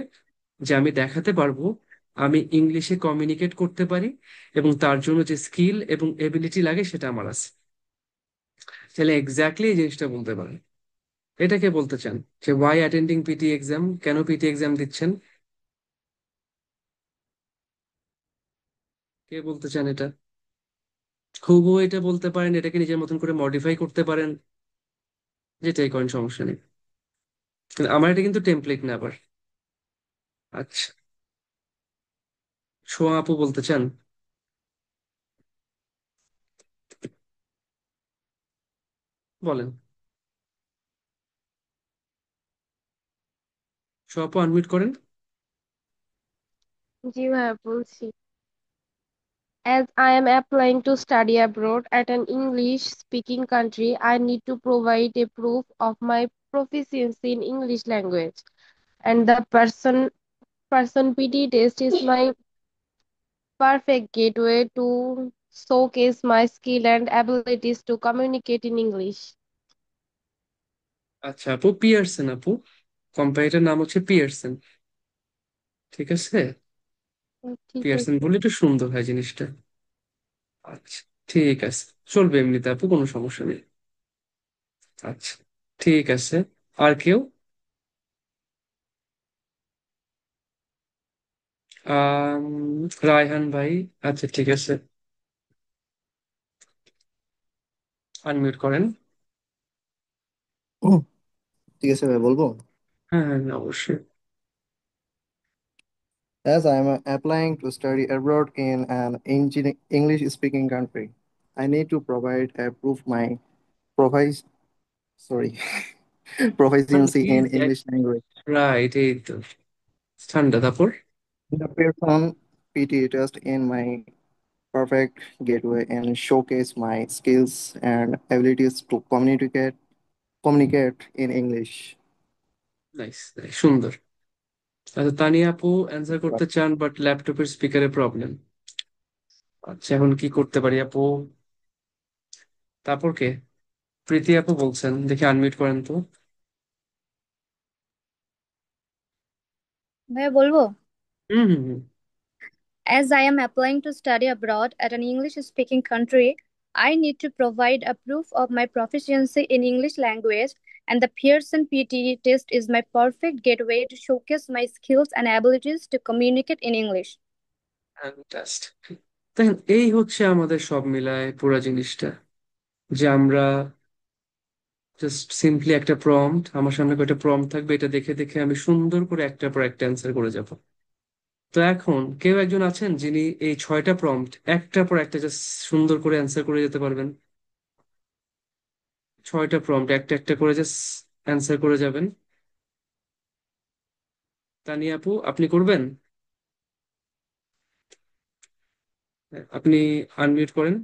যে আমি দেখাতে পারবো আমি ইংলিশে কমিউনিকেট করতে পারি, এবং তার জন্য যে স্কিল এবং এবিলিটি লাগে সেটা আমার আছে। তাহলে এক্স্যাক্টলি এই জিনিসটা বলতে পারে। এটাকে বলতে চান যে ওয়াই অ্যাটেন্ডিং পিটি এক্সাম, কেন পিটি এক্সাম দিচ্ছেন? কে বলতে চান এটা? হুবহু এটা বলতে পারেন, এটাকে নিজের মতন করে মডিফাই করতে পারেন, যেটাই করেন সমস্যা নেই। কিন্তু আমার এটা কিন্তু টেমপ্লেট না আবার। আচ্ছা, সোয়া আপু বলতে চান? বলেন। সোয়া আপু আনমিউট করেন। জি ভাইয়া, বলছি। As I am applying to study abroad at an English-speaking country, I need to provide a proof of my proficiency in English language, and the person PT test is my perfect gateway to showcase my skill and abilities to communicate in English. আচ্ছা আপু, Pearson আপু, কোম্পানিটার নাম হচ্ছে Pearson, ঠিক আছে? ঠিক Pearson আছে। বলে একটু সুন্দর হয় জিনিসটা। আচ্ছা, ঠিক আছে, চলবে এমনিতে আপু, কোনো সমস্যা নেই। আচ্ছা, ঠিক আছে। আর কেউ? আম, রায়হান ভাই, আচ্ছা ঠিক আছে, আনমিউট করেন। ঠিক আছে ভাই, বলবো? হ্যাঁ হ্যাঁ হ্যাঁ, অবশ্যই। As I am applying to study abroad in an English speaking country, I need to provide a proof my profi- sorry proficiency in English language. Right, এই তো, ঠান্ডা। তারপর The person PT test in my perfect gateway and showcase my skills and abilities to communicate in English. Nice, সুন্দর। আচ্ছা, তানিয়া আপু answer করতে চান, but ল্যাপটপের স্পিকারে প্রবলেম। আচ্ছা, এখন কি করতে পারি আপু? তারপর কে? প্রীতি আপু বলছেন, দেখি আনমিউট করেন তো। ভাইয়া বলবো? হুম hmm hmm. As I am applying to study abroad at an English speaking country, I need to provide a proof of my proficiency in English language, and the Pearson PTE test is my perfect gateway to showcase my skills and abilities to communicate in English. Fantastic. দেখেন, এই হচ্ছে আমাদের সব মিলায় পুরো জিনিসটা, যে আমরা জাস্ট সিম্পলি একটা প্রম্পট, আমার সামনে কয়টা প্রম্পট থাকবে, এটা দেখে দেখে আমি সুন্দর করে একটার পর একটা অ্যান্সার করে যাব। তো এখন কেউ একজন আছেন যিনি এই 6টা প্রম্পট একটার পর একটা জাস্ট সুন্দর করে অ্যান্সার করে যেতে পারবেন? 6টা প্রম্পট একটা একটা করে জাস্ট অ্যান্সার করে যাবেন। তানিয়া আপু, আপনি করবেন? আপনি আনমিউট করেন।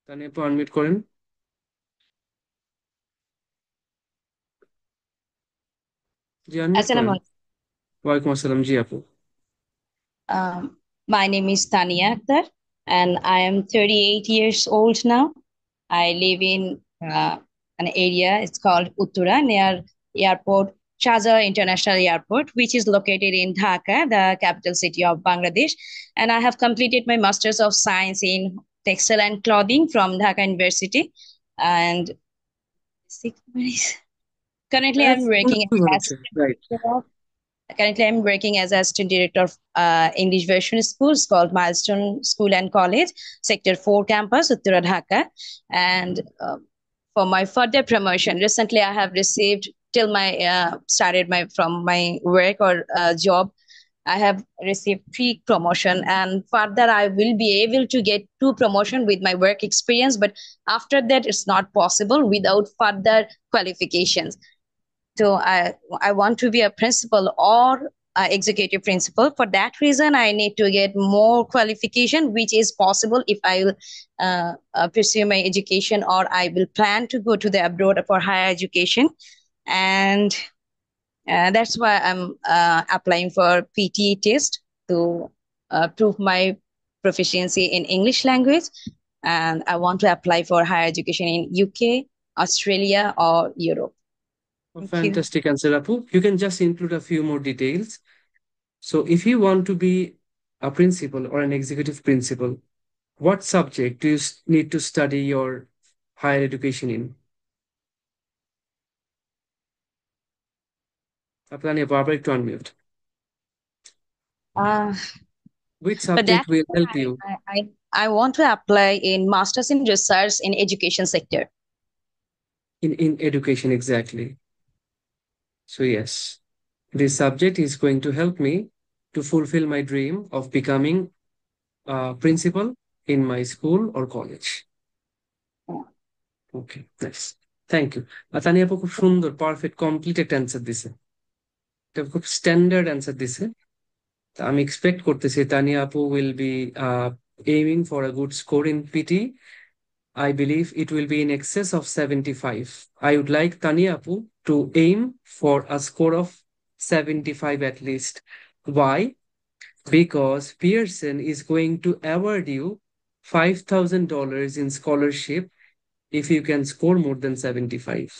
তানিয়া আপু আনমিউট করেন। জি, আনমিউট করেন। Assalamu alaikum. ওয়ালাইকুম আসসালাম। জি আপু। My name is Tania Akhtar, and I am 38 years old now. I live in an area, it's called Uttura, near airport, Sharjah International Airport, which is located in Dhaka, the capital city of Bangladesh. And I have completed my Masters of Science in Textile and Clothing from Dhaka University. And currently, I'm working as right. Currently, I'm working as assistant director of English version school. It's called Milestone School and College, Sector 4 campus, Uttara Dhaka. And for my further promotion, recently I have received till my started my from my work or job. I have received 3 promotion, and further I will be able to get 2 promotion with my work experience. But after that, it's not possible without further qualifications. So I want to be a principal or executive principal. For that reason, I need to get more qualification, which is possible if I will pursue my education, or I will plan to go to the abroad for higher education. And that's why I'm applying for PTE test to prove my proficiency in English language. And I want to apply for higher education in UK, Australia, or Europe. Thank you. Fantastic answer, Apu. You can just include a few more details. So if you want to be a principal or an executive principal, what subject do you need to study your higher education in? আপনার নিয়ে বারবার একটু unmute. Uh, Which for that, subject will help I, you I want to apply in Masters in Research in Education sector. in education exactly? So yes, this subject is going to help me to fulfill my dream of becoming a principal in my school or college. Okay, nice. Thank you. Tania আপু খুব সুন্দর perfect complete একটা answer দিছে। এটা খুব standard answer দিছে। তা আমি এক্সপেক্ট করতেছি তানিয়া আপু will be aiming for a good score in PT. I believe it will be in excess of 75. I would like Tania Apu to aim for a score of 75 at least. Why? Because Pearson is going to award you $5,000 in scholarship if you can score more than 75.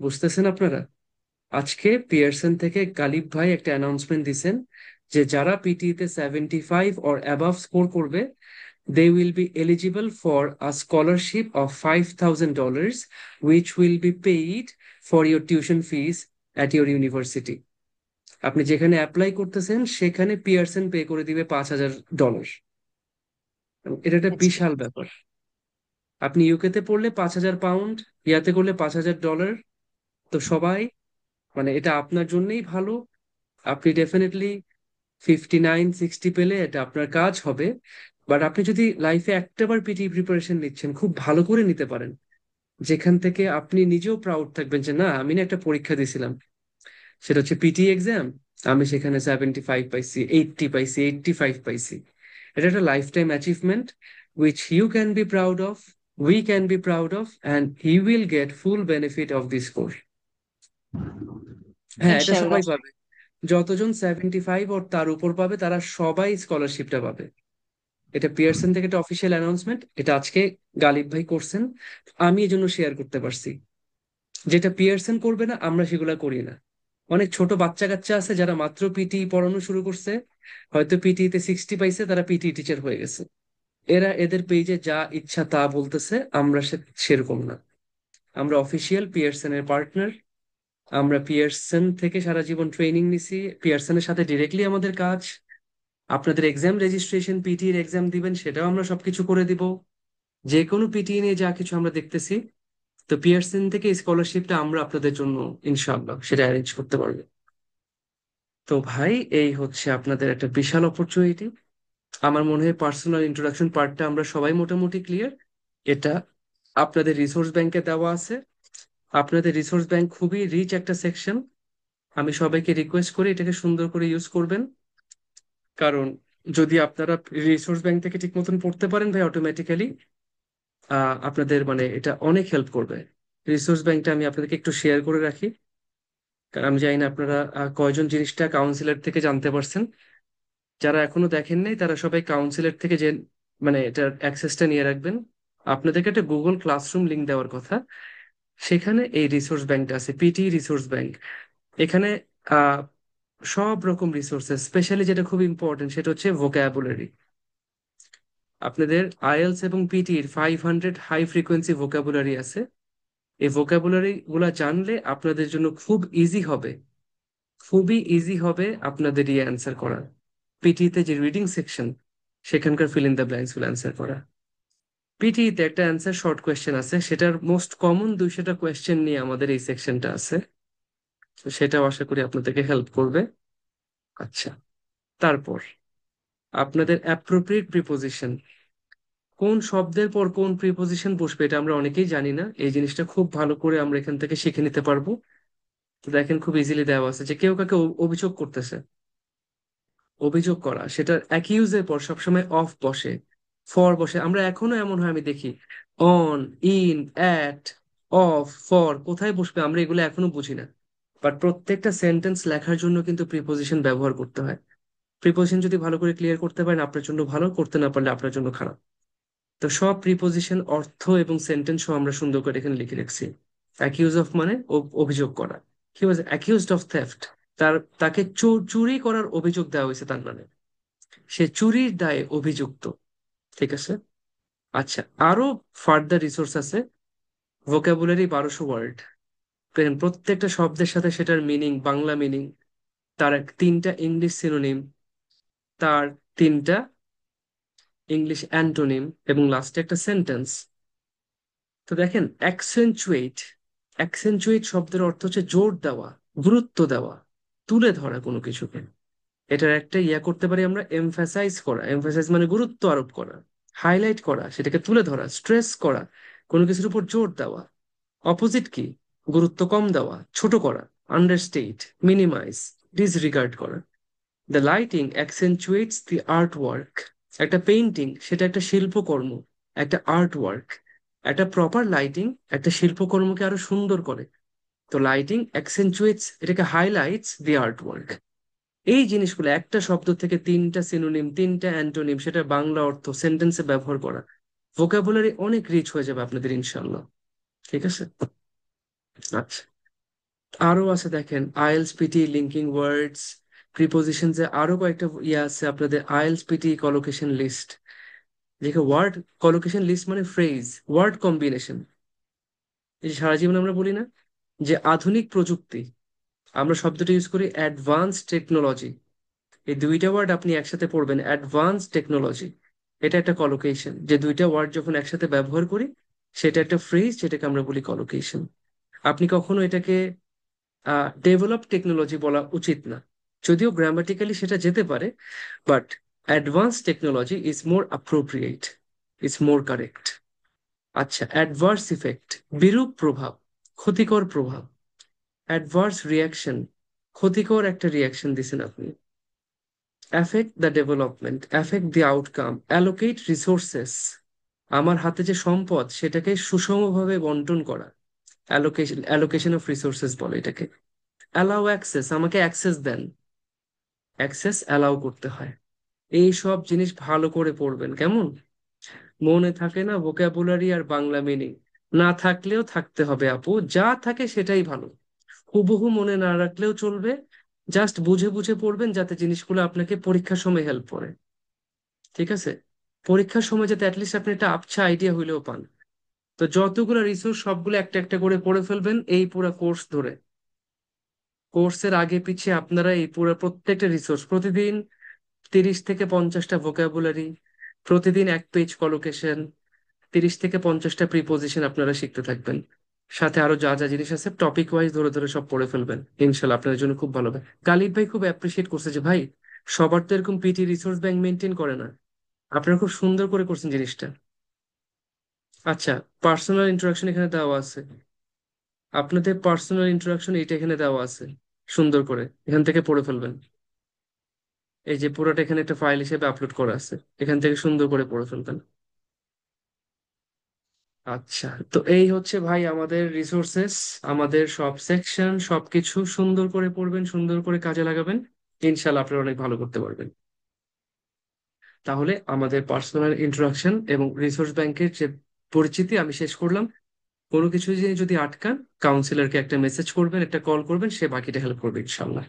বুঝতেছেন আপনারা? আজকে Pearson থেকে গালিব ভাই একটা announcement দিছেন যে যারা পিটিতে 75 or above score করবে, they will be eligible for a scholarship of $5,000, which will be paid for your tuition fees at your university. আপনি যেখানে অ্যাপ্লাই করতেছেন সেখানে পিয়ারসন পে করে দিবে $5,000। এটা একটা বিশাল ব্যাপার। আপনি ইউকেতে পড়লে £5,000, ইয়াতে করলে $5,000। তো সবাই মানে এটা আপনার জন্যই ভালো। আপনি ডেফিনেটলি 59-60 পেলে এটা আপনার কাজ হবে। বাট আপনি যদি লাইফে একটাবার পিটি প্রিপারেশন নিচ্ছেন, খুব ভালো করে নিতে পারেন, যেখান থেকে আপনি নিজেও প্রাউড থাকবেন যে না, আমি না একটা পরীক্ষা দিয়েছিলাম, সেটা হচ্ছে পিটি এক্সাম, আমি সেখানে 75 পাইছি, 80 পাইছি, 85 পাইছি। এটা একটা life time achievement which you can be proud of, we can be proud of, and you will get full benefit of this course. হ্যাঁ, এটা সবাই Inshallah. পাবে। যতজন 75 ওর তার উপর পাবে তারা সবাই স্কলারশিপটা পাবে। এটা পিয়ারসন থেকে একটা অফিসিয়াল অ্যানাউন্সমেন্ট, এটা আজকে গালিব ভাই করছেন, আমি এই জন্য শেয়ার করতে পারছি। যেটা পিয়ারসন করবে না আমরা সেগুলা করি না। অনেক ছোট বাচ্চা কাচ্চা আছে যারা মাত্র পিটি পড়ানো শুরু করছে, হয়তো পিটিতে 60 পাইছে, তারা পিটি টিচার হয়ে গেছে। এরা এদের পেজে যা ইচ্ছা তা বলতেছে, আমরা সেরকম না। আমরা অফিসিয়াল পিয়ারসনের পার্টনার। আমরা পিয়ারসন থেকে সারা জীবন ট্রেনিং নিছি, পিয়ারসনের সাথে ডিরেক্টলি আমাদের কাজ। আপনাদের এক্সাম রেজিস্ট্রেশন, পিটি এর এক্সাম দিবেন, সেটাও আমরা সবকিছু করে দিব। যে কোনো পিটি নিয়ে যা কিছু আমরা দেখতেছি তো পিয়ারসন থেকে স্কলারশিপটা আমরা আপনাদের জন্য ইনশাআল্লাহ সেটা অ্যারেঞ্জ করতে পারবো। তো ভাই এই হচ্ছে আপনাদের একটা বিশাল অপরচুনিটি। আমার মনে হয় পার্সোনাল ইন্ট্রোডাকশন পার্টটা আমরা সবাই মোটামুটি ক্লিয়ার। এটা আপনাদের রিসোর্স ব্যাংকে দেওয়া আছে। আপনাদের রিসোর্স ব্যাংক খুবই রিচ একটা সেকশন। আমি সবাইকে রিকোয়েস্ট করি এটাকে সুন্দর করে ইউজ করবেন, কারণ যদি আপনারা রিসোর্স ব্যাংক থেকে ঠিক মতন পড়তে পারেন ভাই, অটোমেটিক্যালি আপনাদের মানে এটা অনেক হেল্প করবে। রিসোর্স ব্যাংকটা আমি আপনাদেরকে একটু শেয়ার করে রাখি, কারণ আমি জানি না আপনারা কয়জন জিনিসটা কাউন্সিলর থেকে জানতে পারছেন। যারা এখনো দেখেন নাই তারা সবাই কাউন্সিলর থেকে যে মানে এটার অ্যাক্সেসটা নিয়ে রাখবেন। আপনাদেরকে একটা গুগল ক্লাসরুম লিংক দেওয়ার কথা, সেখানে এই রিসোর্স ব্যাংকটা আছে, পিটি রিসোর্স ব্যাংক। এখানে আহ সব রকম রিসোর্সেস, স্পেশালি যেটা খুব ইম্পর্টেন্ট সেটা হচ্ছে ভোকাবুলারি। আপনাদের আইএলস এবং পিটির 500 হাই ফ্রিকোয়েন্সি ভোকাবুলারি আছে। এই ভোকাবুলারি গুলা জানলে আপনাদের জন্য খুব ইজি হবে, খুবই ইজি হবে আপনাদের ইয়ে অ্যান্সার করা। পিটিতে যে রিডিং সেকশন, সেখানকার ফিল ইন দ্য ব্ল্যাঙ্কস গুলো অ্যান্সার করা। পিটিতে একটা অ্যান্সার শর্ট কোয়েশ্চেন আছে, সেটার মোস্ট কমন 200টা কোয়েশ্চেন নিয়ে আমাদের এই সেকশনটা আছে। তো সেটাও আশা করি আপনাদেরকে হেল্প করবে। আচ্ছা, তারপর আপনাদের অ্যাপ্রোপ্রিয়েট প্রিপোজিশন, কোন শব্দের পর কোন প্রিপোজিশন বসবে এটা আমরা অনেকেই জানি না। এই জিনিসটা খুব ভালো করে আমরা এখান থেকে শিখে নিতে পারবো। তো দেখেন খুব ইজিলি দেওয়া আছে যে কেউ কাকে অভিযোগ করতেছে, অভিযোগ করা সেটার অ্যাকিউজের পর সবসময় অফ বসে, ফর বসে। আমরা এখনো এমন হয় আমি দেখি on, in, at, of, for কোথায় বসবে আমরা এগুলো এখনো বুঝি না। বাট প্রত্যেকটা সেন্টেন্স লেখার জন্য কিন্তু প্রিপোজিশন ব্যবহার করতে হয়। প্রিপোজিশন যদি ভালো করে ক্লিয়ার করতে পারেন আপনার জন্য ভালো, করতে না পারলে আপনার জন্য খারাপ। তো সব প্রিপোজিশন অর্থ এবং সেন্টেন্স সহ আমরা সুন্দর করে এখানে লিখে রাখছি। অ্যাকিউজ অফ মানে অভিযোগ করা। হি ওয়াজ অ্যাকিউজড অফ থেফট, তাকে চুরি করার অভিযোগ দেওয়া হয়েছে তার নামে, সে চুরির দায়ে অভিযুক্ত। ঠিক আছে। আচ্ছা, আরো ফার্দার রিসোর্স আছে। ভোকাবুলারি 1200 ওয়ার্ড, প্রত্যেকটা শব্দের সাথে সেটার মিনিং, বাংলা মিনিং, তার 3টা ইংলিশ সিনোনিম, তার 3টা ইংলিশ অ্যান্টোনিম, এবং লাস্টে একটা সেন্টেন্স। তো দেখেন অ্যাকসেন্চুয়েট, অ্যাকসেন্চুয়েট শব্দের অর্থ হচ্ছে জোর দেওয়া, গুরুত্ব দেওয়া, তুলে ধরা কোনো কিছুকে। এটার একটা ইয়া করতে পারি আমরা এমফাসাইজ করা, এমফাসাইজ মানে গুরুত্ব আরোপ করা, হাইলাইট করা, সেটাকে তুলে ধরা, স্ট্রেস করা, কোনো কিছুর উপর জোর দেওয়া। অপোজিট কি? গুরুত্ব কম দেওয়া, ছোট করা, আন্ডারস্টেট, মিনিমাইজ, ডিসরিগার্ড করা। The lighting accentuates the art work. একটা পেইন্টিং সেটা একটা শিল্পকর্ম, একটা আর্ট ওয়ার্ক। একটা প্রপার লাইটিং একটা শিল্পকর্মকে আরো সুন্দর করে। তো লাইটিং অ্যাকসেন্চুয়েটস, এটাকে হাইলাইটস দি আর্ট ওয়ার্ক। এই জিনিসগুলো একটা শব্দ থেকে 3টা সিনোনিম, 3টা অ্যান্টোনিম, সেটা বাংলা অর্থ সেন্টেন্সে ব্যবহার করা। ভোকাবুলারি অনেক রিচ হয়ে যাবে আপনাদের ইনশাল্লাহ। ঠিক আছে। আচ্ছা, আরো আছে দেখেন IELTS PT linking words, preposition, যে আরো কয়েকটা ইয়ে আছে আপনাদের। আইএলস পিটি কলোকেশন লিস্ট, যেখানে ওয়ার্ড কলোকেশন লিস্ট মানে ফ্রেজ, ওয়ার্ড কম্বিনেশন। এই যে সারা জীবন আমরা বলি না যে আধুনিক প্রযুক্তি, আমরা শব্দটা ইউজ করি অ্যাডভান্স টেকনোলজি। এই 2টা ওয়ার্ড আপনি একসাথে পড়বেন, অ্যাডভান্স টেকনোলজি। এটা একটা কলোকেশন, যে 2টা ওয়ার্ড যখন একসাথে ব্যবহার করি সেটা একটা ফ্রেজ, যেটাকে আমরা বলি কলোকেশন। আপনি কখনো এটাকে ডেভেলপ টেকনোলজি বলা উচিত না, যদিও গ্রামাটিক্যালি সেটা যেতে পারে, but advance technology is more appropriate, is more correct. আচ্ছা, অ্যাডভার্স ইফেক্ট, বিরূপ প্রভাব, ক্ষতিকর প্রভাব। অ্যাডভার্স রিয়াকশন, ক্ষতিকর একটা রিয়াকশন দিছেন আপনি। Affect the development, affect the outcome, allocate resources, আমার হাতে যে সম্পদ সেটাকে সুষমভাবে বন্টন করা। অ্যালোকেশন, অ্যালোকেশন অফ রিসোর্সেস বলে এটাকে। অ্যালাউ অ্যাক্সেস, আমাকে অ্যাক্সেস দেন, অ্যাক্সেস অ্যালাউ করতে হয়। এই সব জিনিস ভালো করে পড়বেন, কেমন? মনে থাকে না ভোকাবুলারি আর বাংলা মিনিং? না থাকলেও থাকতে হবে আপু, যা থাকে সেটাই ভালো। হুবহু মনে না রাখলেও চলবে, জাস্ট বুঝে বুঝে পড়বেন যাতে জিনিসগুলো আপনাকে পরীক্ষার সময় হেল্প করে। ঠিক আছে। পরীক্ষার সময় যাতে অ্যাটলিস্ট আপনি একটা আবছা আইডিয়া হইলেও পান। তো যতগুলো রিসোর্স সবগুলো একটা একটা করে পড়ে ফেলবেন এই পুরো কোর্স ধরে। কোর্সের আগে পিছে আপনারা এই পুরো প্রত্যেকটা রিসোর্স প্রতিদিন 30 থেকে 50টা ভোকাবুলারি, প্রতিদিন 1 পেজ কলোকেশন, 30 থেকে 50টা প্রিপোজিশন আপনারা শিখতে থাকবেন। সাথে আরো যা যা জিনিস আছে টপিক ওয়াইজ ধরে ধরে সব পড়ে ফেলবেন, ইনশাল্লাহ আপনার জন্য খুব ভালো হবে। গালিব ভাই খুব অ্যাপ্রিসিয়েট করছে যে ভাই সবার তো এরকম পিটি রিসোর্স ব্যাংক মেনটেন করে না, আপনারা খুব সুন্দর করে করছেন জিনিসটা। আচ্ছা, পার্সোনাল ইন্টারাকশন এখানে দেওয়া আছে, আপনাদের পার্সোনাল ইন্টারাকশন এইটা এখানে দেওয়া আছে, সুন্দর করে এখান থেকে পড়ে ফেলবেন। এই যে পুরোটা এখানে একটা ফাইল হিসেবে আপলোড করা আছে, এখান থেকে সুন্দর করে পড়ে ফেলবেন। আচ্ছা, তো এই হচ্ছে ভাই আমাদের রিসোর্সেস, আমাদের সব সেকশন সবকিছু সুন্দর করে পড়বেন, সুন্দর করে কাজে লাগাবেন, ইনশাল্লাহ আপনারা অনেক ভালো করতে পারবেন। তাহলে আমাদের পার্সোনাল ইন্টারাকশন এবং রিসোর্স ব্যাংকের যে পরিচিতি আমি শেষ করলাম। কোনো কিছু যদি আটকান, কাউন্সিলরকে একটা মেসেজ করবেন, একটা কল করবেন, সে বাকিটা হেল্প করবে ইনশাল্লাহ।